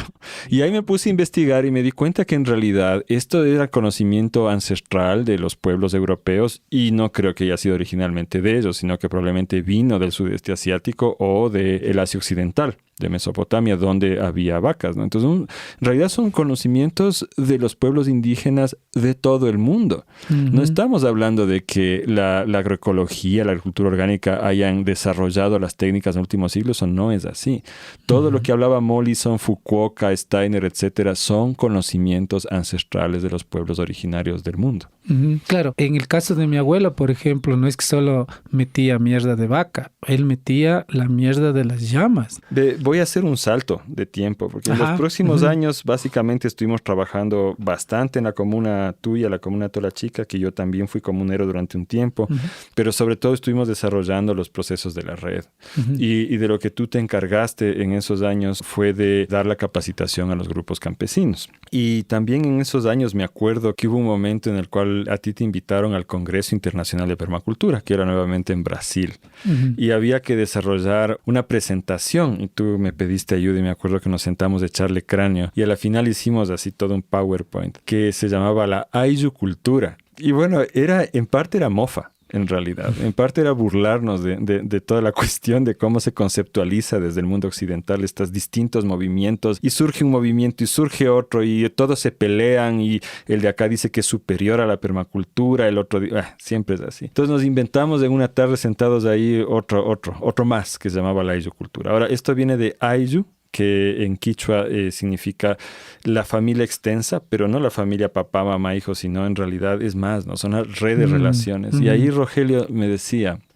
Y ahí me puse a investigar y me di cuenta que en realidad esto era conocimiento ancestral de los pueblos europeos y no creo que haya sido originalmente de ellos, sino que probablemente vino del sudeste asiático o del Asia Occidental, de Mesopotamia, donde había vacas, ¿no? Entonces, en realidad son conocimientos de los pueblos indígenas de todo el mundo. Uh-huh. No estamos hablando de que la agroecología, la agricultura orgánica hayan desarrollado las técnicas en los últimos siglos, o no es así. Todo lo que hablaba Mollison, Fukuoka, Steiner, etcétera, son conocimientos ancestrales de los pueblos originarios del mundo. Uh-huh. Claro, en el caso de mi abuelo, por ejemplo, no es que solo metía mierda de vaca, él metía la mierda de las llamas. Voy a hacer un salto de tiempo, porque en los próximos años básicamente estuvimos trabajando bastante en la comuna tuya, la comuna Tola Chica, que yo también fui comunero durante un tiempo, pero sobre todo estuvimos desarrollando los procesos de la red. Y de lo que tú te encargaste en esos años fue de dar la capacitación a los grupos campesinos. Y también en esos años me acuerdo que hubo un momento en el cual a ti te invitaron al Congreso Internacional de Permacultura, que era nuevamente en Brasil. Y había que desarrollar una presentación, y tú me pediste ayuda y me acuerdo que nos sentamos a echarle cráneo y a la final hicimos así todo un PowerPoint que se llamaba la Ayllucultura. Y bueno, en parte era mofa. En realidad, en parte era burlarnos de toda la cuestión de cómo se conceptualiza desde el mundo occidental estos distintos movimientos, y surge un movimiento y surge otro y todos se pelean y el de acá dice que es superior a la permacultura, el otro siempre es así. Entonces nos inventamos en una tarde sentados ahí otro más que se llamaba la Ayllucultura. Ahora, esto viene de Ayllu, que en quichua significa la familia extensa, pero no la familia papá, mamá, hijo, sino en realidad es más, ¿no? Son una red de relaciones. Y ahí Rogelio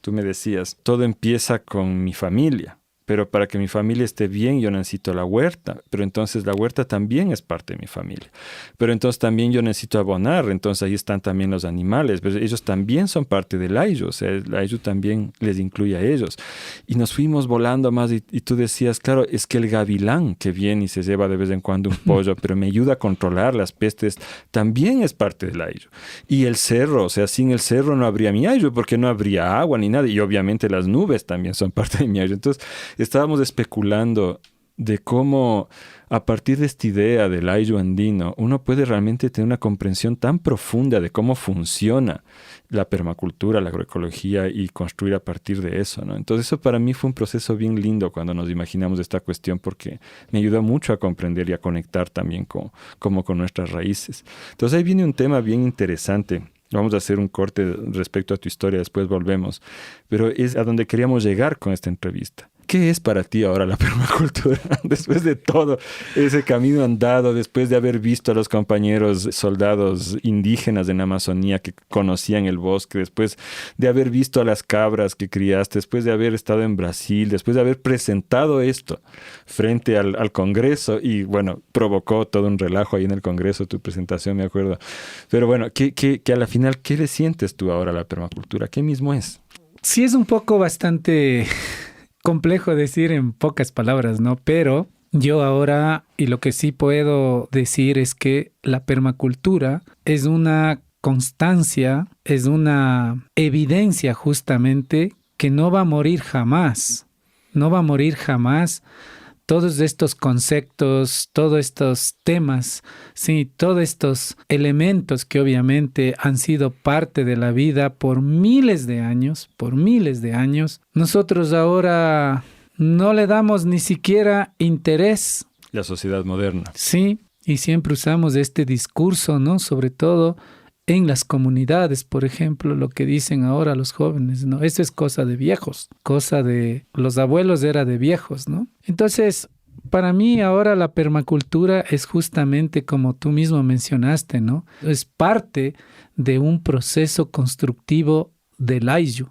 tú me decías, todo empieza con mi familia. Pero para que mi familia esté bien, yo necesito la huerta. Pero entonces la huerta también es parte de mi familia. Pero entonces también yo necesito abonar. Entonces ahí están también los animales. Pero ellos también son parte del Ayllu. O sea, el Ayllu también les incluye a ellos. Y nos fuimos volando más. Y tú decías, claro, es que el gavilán que viene y se lleva de vez en cuando un pollo, pero me ayuda a controlar las pestes, también es parte del Ayllu. Y el cerro, o sea, sin el cerro no habría mi Ayllu, porque no habría agua ni nada. Y obviamente las nubes también son parte de mi Ayllu. Entonces, estábamos especulando de cómo a partir de esta idea del Ayllu andino uno puede realmente tener una comprensión tan profunda de cómo funciona la permacultura, la agroecología y construir a partir de eso, ¿no? Entonces eso para mí fue un proceso bien lindo cuando nos imaginamos esta cuestión, porque me ayudó mucho a comprender y a conectar también con nuestras raíces. Entonces ahí viene un tema bien interesante. Vamos a hacer un corte respecto a tu historia, después volvemos. Pero es a donde queríamos llegar con esta entrevista. ¿Qué es para ti ahora la permacultura? Después de todo ese camino andado, después de haber visto a los compañeros soldados indígenas en Amazonía que conocían el bosque, después de haber visto a las cabras que criaste, después de haber estado en Brasil, después de haber presentado esto frente al Congreso y bueno, provocó todo un relajo ahí en el Congreso tu presentación, me acuerdo. Pero bueno, que a la final, ¿qué le sientes tú ahora a la permacultura? ¿Qué mismo es? Sí, es un poco bastante complejo decir en pocas palabras, ¿no? Pero yo ahora, y lo que sí puedo decir es que la permacultura es una constancia, es una evidencia justamente que no va a morir jamás, no va a morir jamás. Todos estos conceptos, todos estos temas, sí, todos estos elementos que obviamente han sido parte de la vida por miles de años, nosotros ahora no le damos ni siquiera interés. La sociedad moderna. Sí, y siempre usamos este discurso, ¿no? Sobre todo en las comunidades, por ejemplo, lo que dicen ahora los jóvenes, ¿no? Eso es cosa de viejos, cosa de los abuelos era de viejos, ¿no? Entonces, para mí ahora la permacultura es justamente como tú mismo mencionaste, ¿no? Es parte de un proceso constructivo del Ayllu.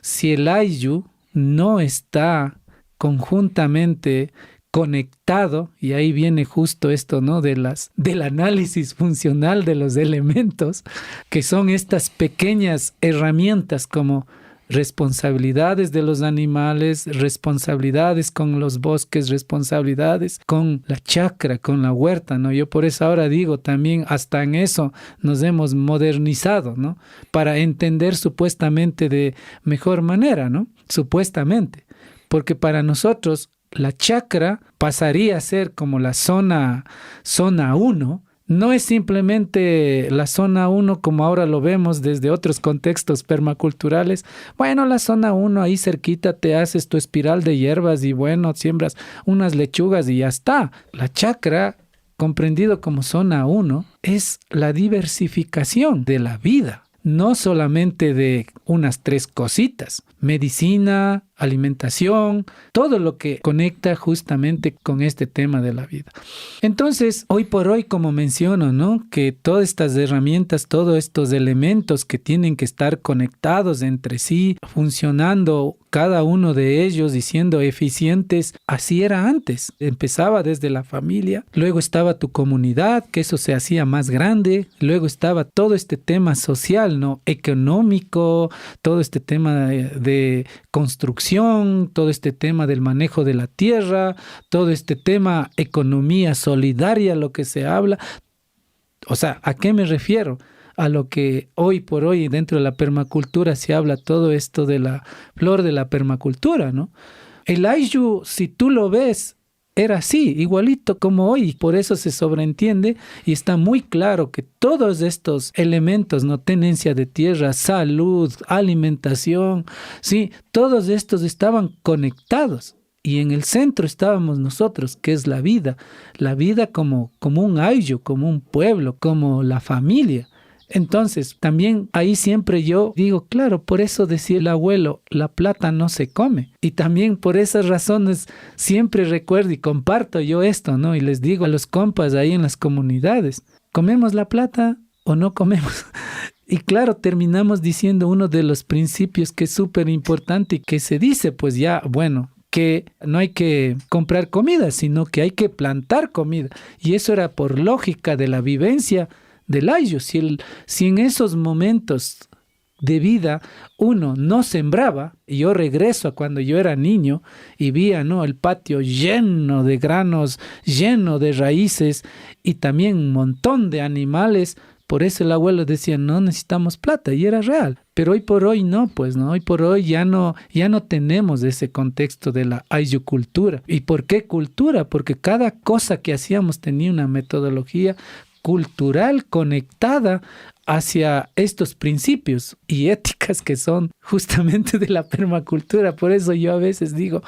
Si el Ayllu no está conjuntamente conectado, y ahí viene justo esto, ¿no? Del análisis funcional de los elementos, que son estas pequeñas herramientas como responsabilidades de los animales, responsabilidades con los bosques, responsabilidades con la chacra, con la huerta, ¿no? Yo por eso ahora digo también, hasta en eso nos hemos modernizado, ¿no? Para entender supuestamente de mejor manera, ¿no? Supuestamente. Porque para nosotros la chacra pasaría a ser como la zona 1. No es simplemente la zona 1 como ahora lo vemos desde otros contextos permaculturales. Bueno, la zona 1 ahí cerquita te haces tu espiral de hierbas y bueno, siembras unas lechugas y ya está. La chacra, comprendido como zona 1, es la diversificación de la vida. No solamente de unas 3 cositas, medicina, alimentación, todo lo que conecta justamente con este tema de la vida. Entonces, hoy por hoy, como menciono, ¿no? Que todas estas herramientas, todos estos elementos que tienen que estar conectados entre sí, funcionando cada uno de ellos y siendo eficientes, así era antes. Empezaba desde la familia, luego estaba tu comunidad, que eso se hacía más grande, luego estaba todo este tema social, ¿no? Económico, todo este tema de construcción, todo este tema del manejo de la tierra, todo este tema economía solidaria, lo que se habla. O sea, ¿a qué me refiero? A lo que hoy por hoy dentro de la permacultura se habla todo esto de la flor de la permacultura, ¿no? El Ayllu, si tú lo ves, era así, igualito como hoy. Por eso se sobreentiende y está muy claro que todos estos elementos, ¿no? Tenencia de tierra, salud, alimentación, sí, todos estos estaban conectados. Y en el centro estábamos nosotros, que es la vida como un Ayllu, como un pueblo, como la familia. Entonces, también ahí siempre yo digo, claro, por eso decía el abuelo, la plata no se come. Y también por esas razones siempre recuerdo y comparto yo esto, ¿no? Y les digo a los compas ahí en las comunidades, ¿comemos la plata o no comemos? Y claro, terminamos diciendo uno de los principios que es súper importante y que se dice, pues ya, bueno, que no hay que comprar comida, sino que hay que plantar comida. Y eso era por lógica de la vivencia del Ayllu. Si en esos momentos de vida uno no sembraba, y yo regreso a cuando yo era niño y veía, ¿no?, el patio lleno de granos, lleno de raíces y también un montón de animales. Por eso el abuelo decía, no necesitamos plata, y era real. Pero hoy por hoy no, pues no, hoy por hoy ya no tenemos ese contexto de la Ayllucultura. ¿Y por qué cultura? Porque cada cosa que hacíamos tenía una metodología cultural conectada hacia estos principios y éticas que son justamente de la permacultura. Por eso yo a veces digo,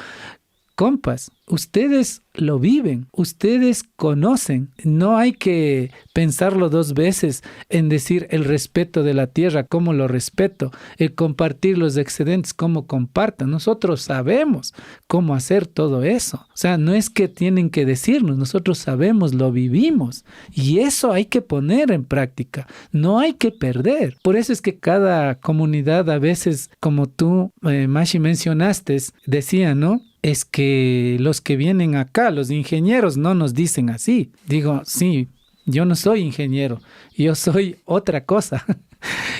compas, ustedes lo viven, ustedes conocen. No hay que pensarlo dos veces en decir el respeto de la tierra, cómo lo respeto, el compartir los excedentes, cómo compartan. Nosotros sabemos cómo hacer todo eso. O sea, no es que tienen que decirnos, nosotros sabemos, lo vivimos. Y eso hay que poner en práctica, no hay que perder. Por eso es que cada comunidad a veces, como tú, Mashi, mencionaste, decía, ¿no? Es que los que vienen acá, los ingenieros, no nos dicen así. Digo, sí, yo no soy ingeniero, yo soy otra cosa.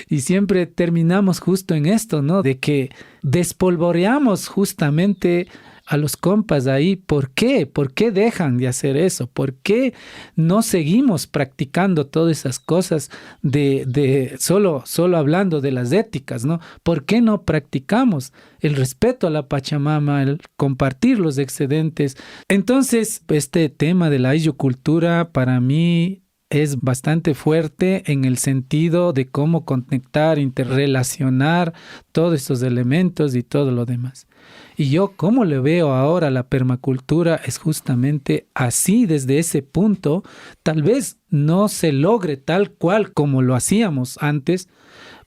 Y siempre terminamos justo en esto, ¿no? De que despolvoreamos justamente a los compas ahí. ¿Por qué? ¿Por qué dejan de hacer eso? ¿Por qué no seguimos practicando todas esas cosas de solo hablando de las éticas, ¿no? ¿Por qué no practicamos el respeto a la Pachamama, el compartir los excedentes? Entonces, este tema de la ayllucultura para mí es bastante fuerte en el sentido de cómo conectar, interrelacionar todos estos elementos y todo lo demás. Y yo, cómo le veo ahora la permacultura, es justamente así, desde ese punto. Tal vez no se logre tal cual como lo hacíamos antes,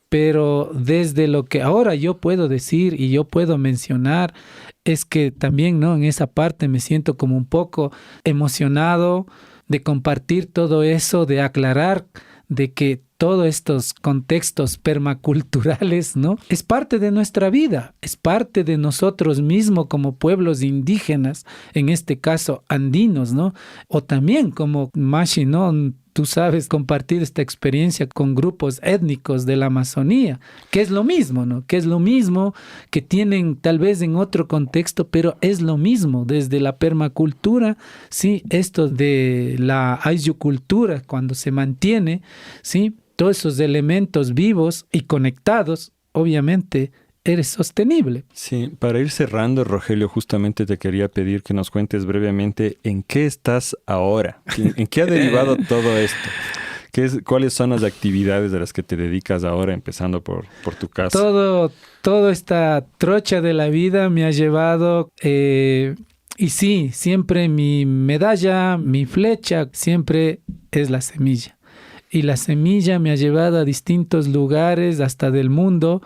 pero desde lo que ahora yo puedo decir y yo puedo mencionar, es que también, ¿no? En esa parte me siento como un poco emocionado de compartir todo eso, de aclarar de que todos estos contextos permaculturales, ¿no? Es parte de nuestra vida, es parte de nosotros mismos como pueblos indígenas, en este caso andinos, ¿no? O también como Mashi, ¿no? Tú sabes, compartir esta experiencia con grupos étnicos de la Amazonía, que es lo mismo, ¿no? Que es lo mismo, que tienen tal vez en otro contexto, pero es lo mismo, desde la permacultura, sí, esto de la ayllucultura, cuando se mantiene, sí, todos esos elementos vivos y conectados, obviamente, eres sostenible. Sí, para ir cerrando, Rogelio, justamente te quería pedir que nos cuentes brevemente en qué estás ahora, en qué ha derivado todo esto. ¿Cuáles son las actividades de las que te dedicas ahora, empezando por tu casa? Todo esta trocha de la vida me ha llevado, y sí, siempre mi medalla, mi flecha, siempre es la semilla. Y la semilla me ha llevado a distintos lugares, hasta del mundo,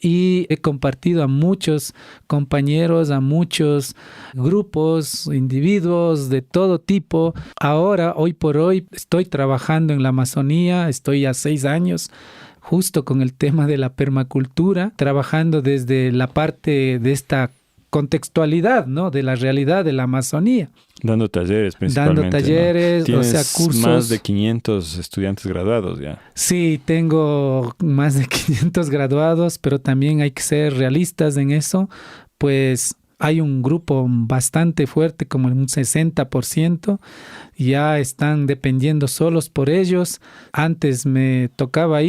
y he compartido a muchos compañeros, a muchos grupos, individuos de todo tipo. Ahora, hoy por hoy, estoy trabajando en la Amazonía, estoy a 6 años, justo con el tema de la permacultura, trabajando desde la parte de esta contextualidad, ¿no? De la realidad de la Amazonía. Dando talleres principalmente. Dando talleres, ¿no? o sea, cursos. Más de 500 estudiantes graduados ya. Sí, tengo más de 500 graduados, pero también hay que ser realistas en eso, pues hay un grupo bastante fuerte, como un 60%, ya están dependiendo solos por ellos. Antes me tocaba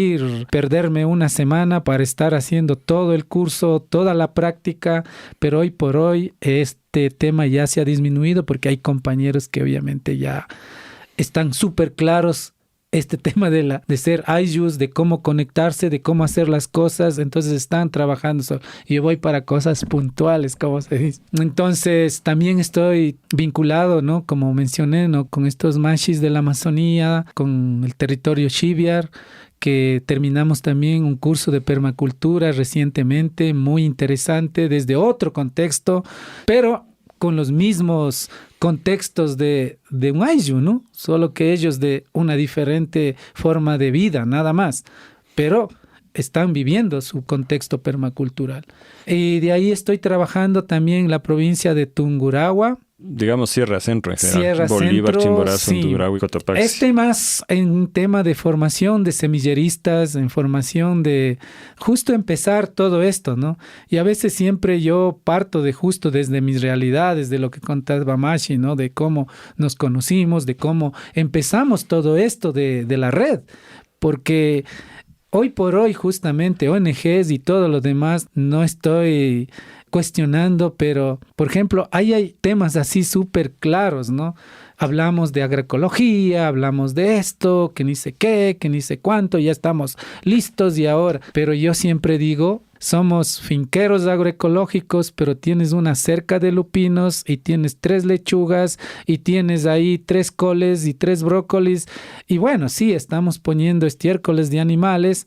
perderme una semana para estar haciendo todo el curso, toda la práctica, pero hoy por hoy este tema ya se ha disminuido porque hay compañeros que obviamente ya están súper claros este tema de ser ayllus, de cómo conectarse, de cómo hacer las cosas. Entonces están trabajando. Yo voy para cosas puntuales, como se dice. Entonces también estoy vinculado, ¿no? Como mencioné, ¿no? Con estos mashis de la Amazonía, con el territorio Shivyar, que terminamos también un curso de permacultura recientemente, muy interesante, desde otro contexto, pero con los mismos contextos de un ayllu, ¿no? Solo que ellos de una diferente forma de vida, nada más. Pero están viviendo su contexto permacultural. Y de ahí estoy trabajando también en la provincia de Tungurahua. Digamos Sierra Centro en general. Sierra Bolívar, Centro, Chimborazo, sí. Tungurahua y Cotopaxi. Más en un tema de formación de semilleristas, en formación de justo empezar todo esto, ¿no? Y a veces siempre yo parto de justo desde mis realidades, de lo que contaba Mashi, ¿no? De cómo nos conocimos, de cómo empezamos todo esto de la red. Porque hoy por hoy justamente ONGs y todo lo demás no estoy cuestionando, pero por ejemplo hay temas así súper claros, ¿no? Hablamos de agroecología, hablamos de esto, que ni sé qué, que ni sé cuánto, ya estamos listos y ahora. Pero yo siempre digo, somos finqueros agroecológicos, pero tienes una cerca de lupinos y tienes 3 lechugas y tienes ahí 3 coles y 3 brócolis. Y bueno, sí, estamos poniendo estiércoles de animales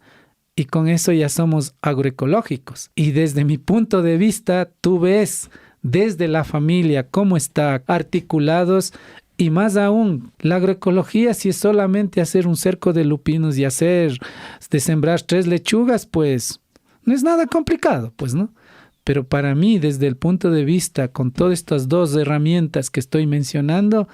y con eso ya somos agroecológicos. Y desde mi punto de vista, tú ves desde la familia cómo está articulados. Y más aún, la agroecología, si es solamente hacer un cerco de lupinos y de sembrar 3 lechugas, pues no es nada complicado, pues, ¿no? Pero para mí, desde el punto de vista, con todas estas 2 herramientas que estoy mencionando,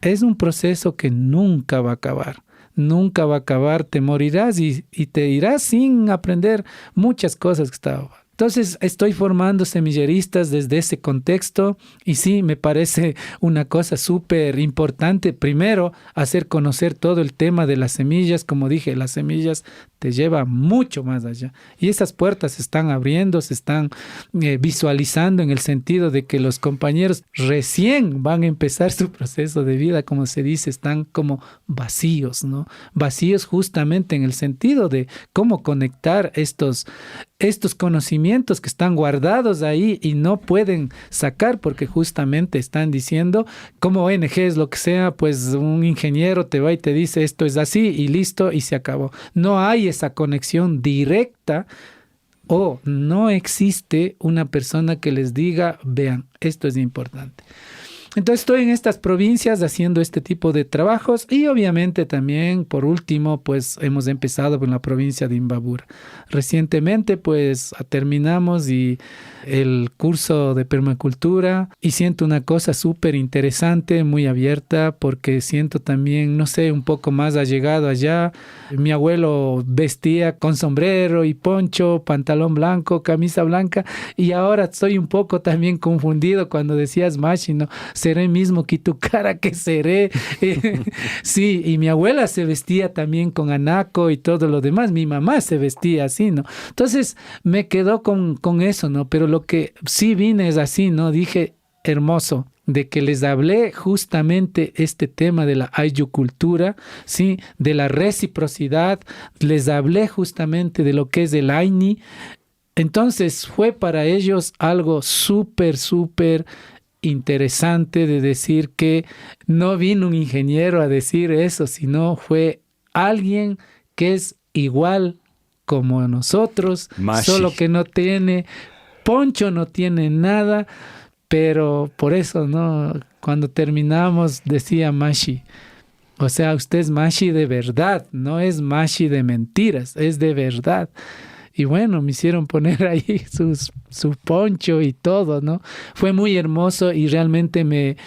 es un proceso que nunca va a acabar. Nunca va a acabar, te morirás y te irás sin aprender muchas cosas que estaba. Entonces estoy formando semilleristas desde ese contexto y sí, me parece una cosa súper importante. Primero, hacer conocer todo el tema de las semillas. Como dije, las semillas te llevan mucho más allá. Y esas puertas se están abriendo, se están visualizando en el sentido de que los compañeros recién van a empezar su proceso de vida, como se dice, están como vacíos, ¿no? Vacíos justamente en el sentido de cómo conectar estos conocimientos que están guardados ahí y no pueden sacar porque justamente están diciendo, como ONGs, lo que sea, pues un ingeniero te va y te dice esto es así y listo y se acabó. No hay esa conexión directa o no existe una persona que les diga, vean, esto es importante. Entonces estoy en estas provincias haciendo este tipo de trabajos y obviamente también, por último, pues hemos empezado con la provincia de Imbabura. Recientemente pues terminamos el curso de permacultura y siento una cosa súper interesante, muy abierta, porque siento también, no sé, un poco más allegado allá. Mi abuelo vestía con sombrero y poncho, pantalón blanco, camisa blanca y ahora estoy un poco también confundido cuando decías Mashi, ¿no? Seré mismo Quitucara que seré. Sí, y mi abuela se vestía también con anaco y todo lo demás. Mi mamá se vestía así, ¿no? Entonces me quedó con eso, ¿no? Pero lo que sí vine es así, ¿no? Dije, hermoso, de que les hablé justamente este tema de la ayucultura, ¿sí? De la reciprocidad. Les hablé justamente de lo que es el AINI. Entonces fue para ellos algo súper interesante de decir que no vino un ingeniero a decir eso, sino fue alguien que es igual como nosotros, Mashi. Solo que no tiene poncho, no tiene nada, pero por eso, ¿no? Cuando terminamos decía Mashi, o sea, usted es Mashi de verdad, no es Mashi de mentiras, es de verdad. Y bueno, me hicieron poner ahí su poncho y todo, ¿no? Fue muy hermoso y realmente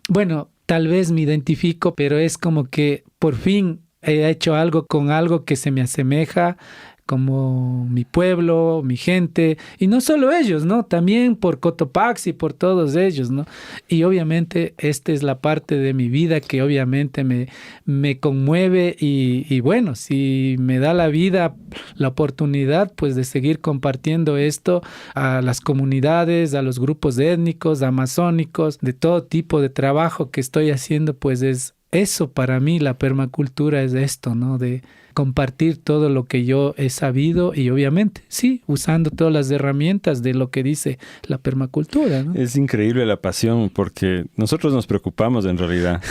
bueno, tal vez me identifico, pero es como que por fin he hecho algo con algo que se me asemeja, como mi pueblo, mi gente, y no solo ellos, ¿no? También por Cotopaxi, por todos ellos, ¿no? Y obviamente esta es la parte de mi vida que obviamente me conmueve y bueno, si me da la vida, la oportunidad, pues de seguir compartiendo esto a las comunidades, a los grupos étnicos, amazónicos, de todo tipo de trabajo que estoy haciendo, pues es eso para mí, la permacultura es esto, ¿no? De compartir todo lo que yo he sabido y obviamente, sí, usando todas las herramientas de lo que dice la permacultura, ¿no? Es increíble la pasión porque nosotros nos preocupamos en realidad.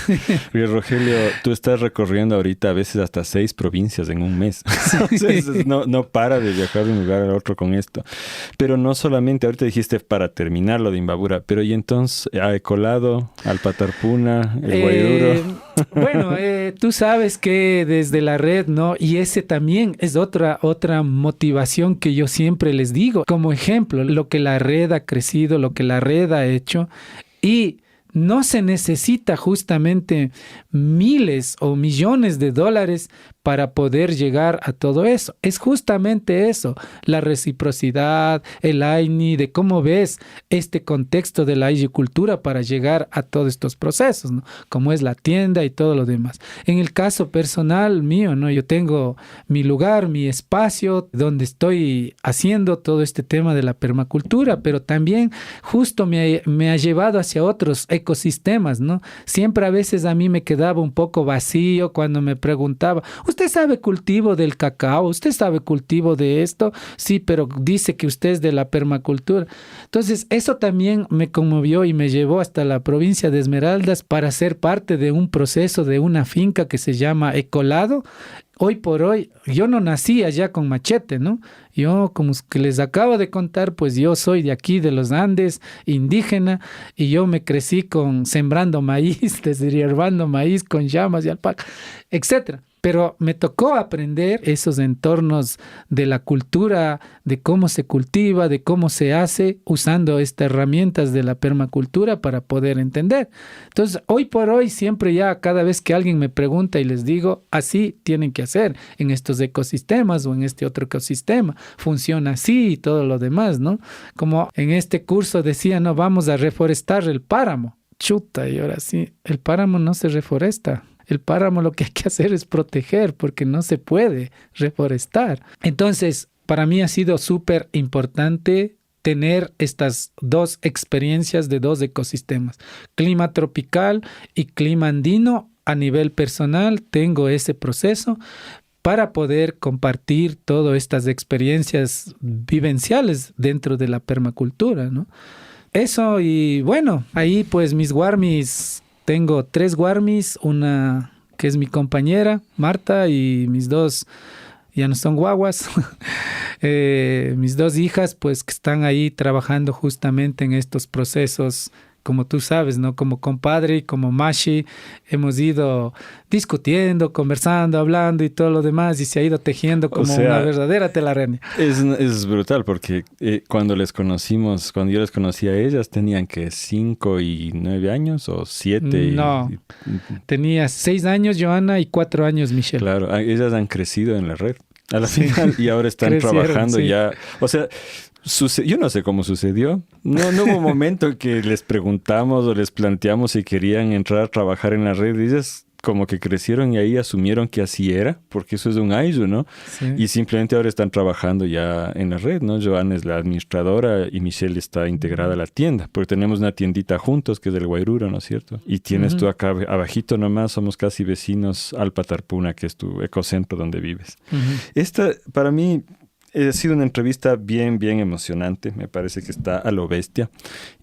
Porque, Rogelio, tú estás recorriendo ahorita a veces hasta 6 provincias en un mes. Entonces, no para de viajar de un lugar al otro con esto. Pero no solamente, ahorita dijiste para terminar lo de Imbabura, pero y entonces a Ecolado, al Patarpuna, el Guaiduro. Bueno, tú sabes que desde la red, ¿no? Y ese también es otra motivación que yo siempre les digo. Como ejemplo, lo que la red ha crecido, lo que la red ha hecho. Y no se necesita justamente miles o millones de dólares para poder llegar a todo eso. Es justamente eso, la reciprocidad, el AINI, de cómo ves este contexto de la agricultura para llegar a todos estos procesos, ¿no? Como es la tienda y todo lo demás. En el caso personal mío, ¿no? Yo tengo mi lugar, mi espacio donde estoy haciendo todo este tema de la permacultura, pero también justo me ha llevado hacia otros ecosistemas, ¿no? Siempre a veces a mí me quedaba un poco vacío cuando me preguntaba, usted sabe cultivo del cacao, usted sabe cultivo de esto, sí, pero dice que usted es de la permacultura. Entonces, eso también me conmovió y me llevó hasta la provincia de Esmeraldas para ser parte de un proceso de una finca que se llama Ecolado. Hoy por hoy, yo no nací allá con machete, ¿no? Yo, como que les acabo de contar, pues yo soy de aquí, de los Andes, indígena, y yo me crecí sembrando maíz, deshierbando maíz con llamas y alpaca, etcétera. Pero me tocó aprender esos entornos de la cultura, de cómo se cultiva, de cómo se hace, usando estas herramientas de la permacultura para poder entender. Entonces, hoy por hoy, siempre ya cada vez que alguien me pregunta y les digo, así tienen que hacer en estos ecosistemas o en este otro ecosistema. Funciona así y todo lo demás, ¿no? Como en este curso decía, no, vamos a reforestar el páramo. Chuta, y ahora sí, el páramo no se reforesta. El páramo lo que hay que hacer es proteger porque no se puede reforestar. Entonces, para mí ha sido súper importante tener estas dos experiencias de dos ecosistemas. Clima tropical y clima andino. A nivel personal tengo ese proceso para poder compartir todas estas experiencias vivenciales dentro de la permacultura, ¿no? Eso, y bueno, ahí pues mis warmis. Tengo 3 warmis, una que es mi compañera, Marta, y mis 2, ya no son guaguas, mis 2 hijas, pues que están ahí trabajando justamente en estos procesos. Como tú sabes, ¿no? Como compadre y como mashi, hemos ido discutiendo, conversando, hablando y todo lo demás, y se ha ido tejiendo como una verdadera telaraña. Es brutal porque cuando yo les conocí a ellas, tenían que 5 y 9 años o 7. No, tenía 6 años Joana y 4 años Michelle. Claro, ellas han crecido en la red a la final y ahora están trabajando ya. O sea, yo no sé cómo sucedió. No hubo un momento que les preguntamos o les planteamos si querían entrar a trabajar en la red. Ellas como que crecieron y ahí asumieron que así era, porque eso es un AISU, ¿no? Sí. Y simplemente ahora están trabajando ya en la red, ¿no? Joana es la administradora y Michelle está integrada a la tienda, porque tenemos una tiendita juntos que es del Guairuro, ¿no es cierto? Y tienes tú acá abajito nomás, somos casi vecinos al Patarpuna, que es tu ecocentro donde vives. Esta, para mí, ha sido una entrevista bien emocionante. Me parece que está a lo bestia.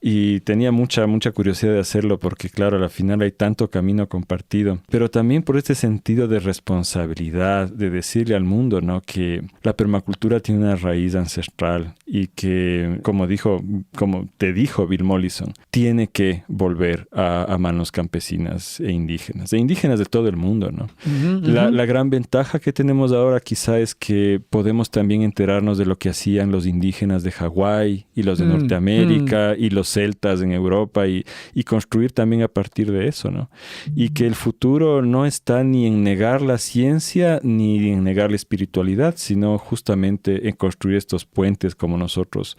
Y tenía mucha curiosidad de hacerlo porque, claro, al final hay tanto camino compartido. Pero también por este sentido de responsabilidad, de decirle al mundo, ¿no? Que la permacultura tiene una raíz ancestral y que, como te dijo Bill Mollison, tiene que volver a manos campesinas e indígenas de todo el mundo, ¿no? La gran ventaja que tenemos ahora quizá es que podemos también enterarnos de lo que hacían los indígenas de Hawái y los de Norteamérica y los celtas en Europa y construir también a partir de eso, ¿no? Y que el futuro no está ni en negar la ciencia ni en negar la espiritualidad, sino justamente en construir estos puentes como nosotros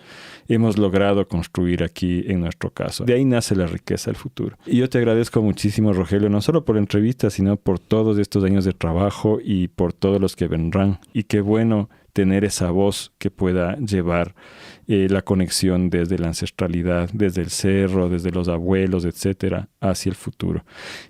hemos logrado construir aquí en nuestro caso. De ahí nace la riqueza del futuro. Y yo te agradezco muchísimo, Rogelio, no solo por la entrevista, sino por todos estos años de trabajo y por todos los que vendrán. Y qué bueno tener esa voz que pueda llevar la conexión desde la ancestralidad, desde el cerro, desde los abuelos, etcétera, hacia el futuro.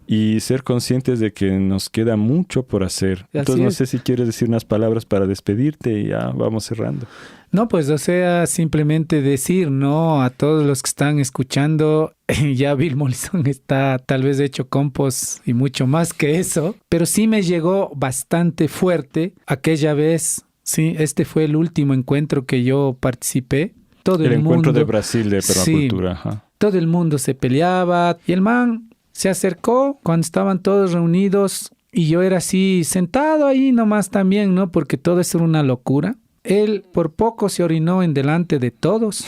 Y ser conscientes de que nos queda mucho por hacer. Entonces, no sé si quieres decir unas palabras para despedirte y ya vamos cerrando. No, pues, o sea, simplemente decir, ¿no? A todos los que están escuchando, ya Bill Mollison está tal vez hecho compost y mucho más que eso, pero sí me llegó bastante fuerte aquella vez. Sí, este fue el último encuentro que yo participé. Todo el encuentro mundo, de Brasil de permacultura. Sí, ajá. Todo el mundo se peleaba y el man se acercó cuando estaban todos reunidos y yo era así sentado ahí nomás también, ¿no? Porque todo eso era una locura. Él por poco se orinó en delante de todos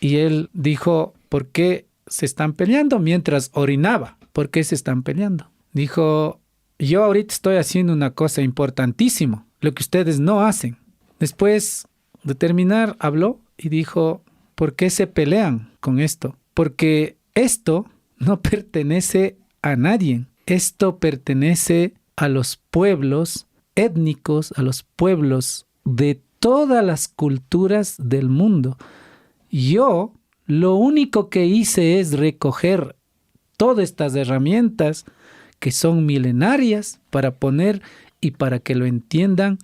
y él dijo, ¿por qué se están peleando? Mientras orinaba, ¿por qué se están peleando? Dijo, yo ahorita estoy haciendo una cosa importantísima, lo que ustedes no hacen. Después de terminar, habló y dijo, ¿por qué se pelean con esto? Porque esto no pertenece a nadie. Esto pertenece a los pueblos étnicos, a los pueblos de todas las culturas del mundo. Yo lo único que hice es recoger todas estas herramientas que son milenarias para poner y para que lo entiendan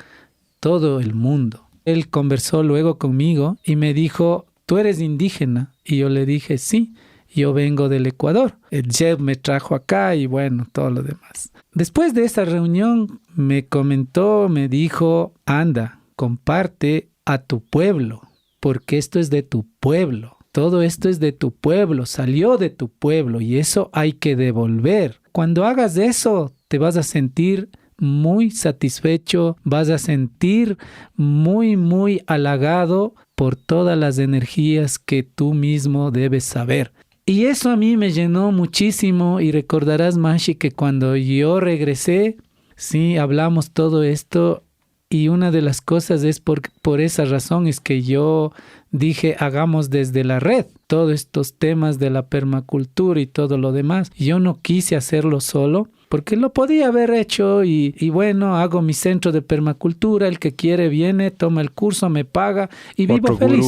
todo el mundo. Él conversó luego conmigo y me dijo, ¿tú eres indígena? Y yo le dije, sí, yo vengo del Ecuador. El Jeb me trajo acá y bueno, todo lo demás. Después de esa reunión me comentó, me dijo, anda, comparte a tu pueblo, porque esto es de tu pueblo. Todo esto es de tu pueblo, salió de tu pueblo y eso hay que devolver. Cuando hagas eso, te vas a sentir muy satisfecho, vas a sentir muy halagado por todas las energías que tú mismo debes saber. Y eso a mí me llenó muchísimo y recordarás, Mashi, que cuando yo regresé, sí, hablamos todo esto y una de las cosas es por esa razón es que yo dije, hagamos desde la red todos estos temas de la permacultura y todo lo demás. Yo no quise hacerlo solo, porque lo podía haber hecho y bueno, hago mi centro de permacultura, el que quiere viene, toma el curso, me paga y vivo feliz.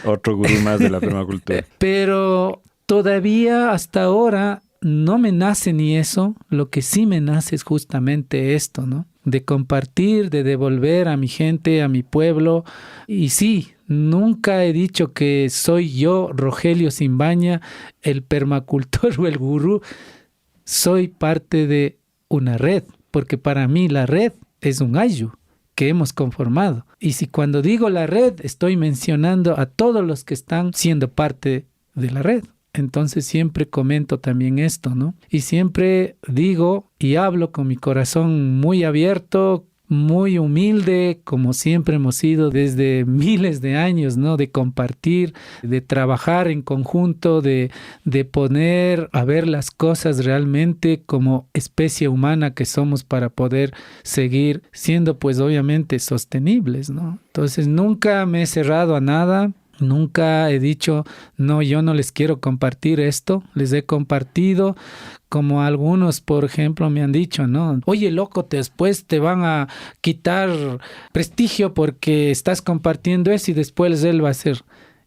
Otro gurú más de la permacultura. Pero todavía hasta ahora no me nace ni eso, lo que sí me nace es justamente esto, ¿no? De compartir, de devolver a mi gente, a mi pueblo. Y sí, nunca he dicho que soy yo, Rogelio Simbaña, el permacultor o el gurú. Soy parte de una red, porque para mí la red es un ayu que hemos conformado. Y si cuando digo la red, estoy mencionando a todos los que están siendo parte de la red. Entonces siempre comento también esto, ¿no? Y siempre digo y hablo con mi corazón muy abierto, muy humilde, como siempre hemos sido desde miles de años, ¿no? De compartir, de trabajar en conjunto, de poner a ver las cosas realmente como especie humana que somos para poder seguir siendo, pues obviamente, sostenibles, ¿no? Entonces nunca me he cerrado a nada. Nunca he dicho, no, yo no les quiero compartir esto. Les he compartido, como algunos, por ejemplo, me han dicho, ¿no? Oye, loco, después te van a quitar prestigio porque estás compartiendo eso y después él va a hacer.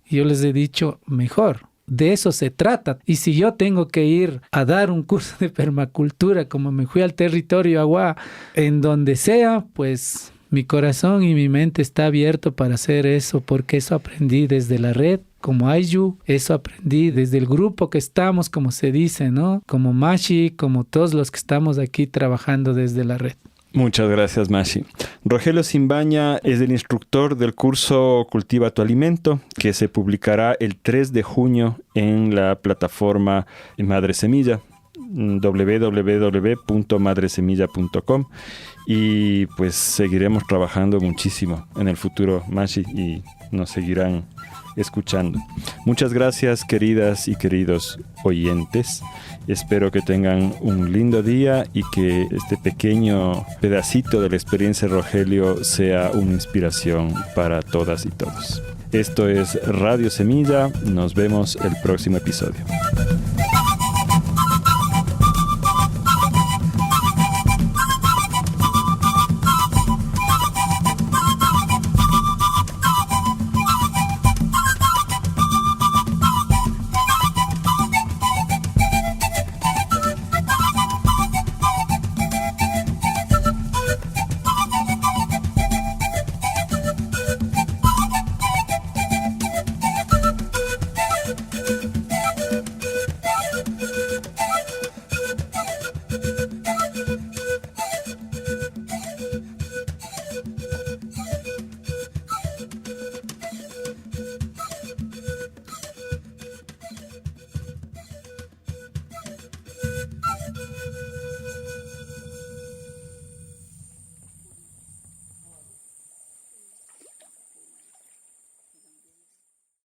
Y yo les he dicho, mejor. De eso se trata. Y si yo tengo que ir a dar un curso de permacultura, como me fui al territorio Agua, en donde sea, pues mi corazón y mi mente está abierto para hacer eso, porque eso aprendí desde la red, como Ayu, eso aprendí desde el grupo que estamos, como se dice, ¿no? Como Mashi, como todos los que estamos aquí trabajando desde la red. Muchas gracias, Mashi. Rogelio Simbaña es el instructor del curso Cultiva tu Alimento, que se publicará el 3 de junio en la plataforma Madre Semilla, www.madresemilla.com. Y pues seguiremos trabajando muchísimo en el futuro, Mashi, y nos seguirán escuchando. Muchas gracias, queridas y queridos oyentes. Espero que tengan un lindo día y que este pequeño pedacito de la experiencia de Rogelio sea una inspiración para todas y todos. Esto es Radio Semilla. Nos vemos el próximo episodio.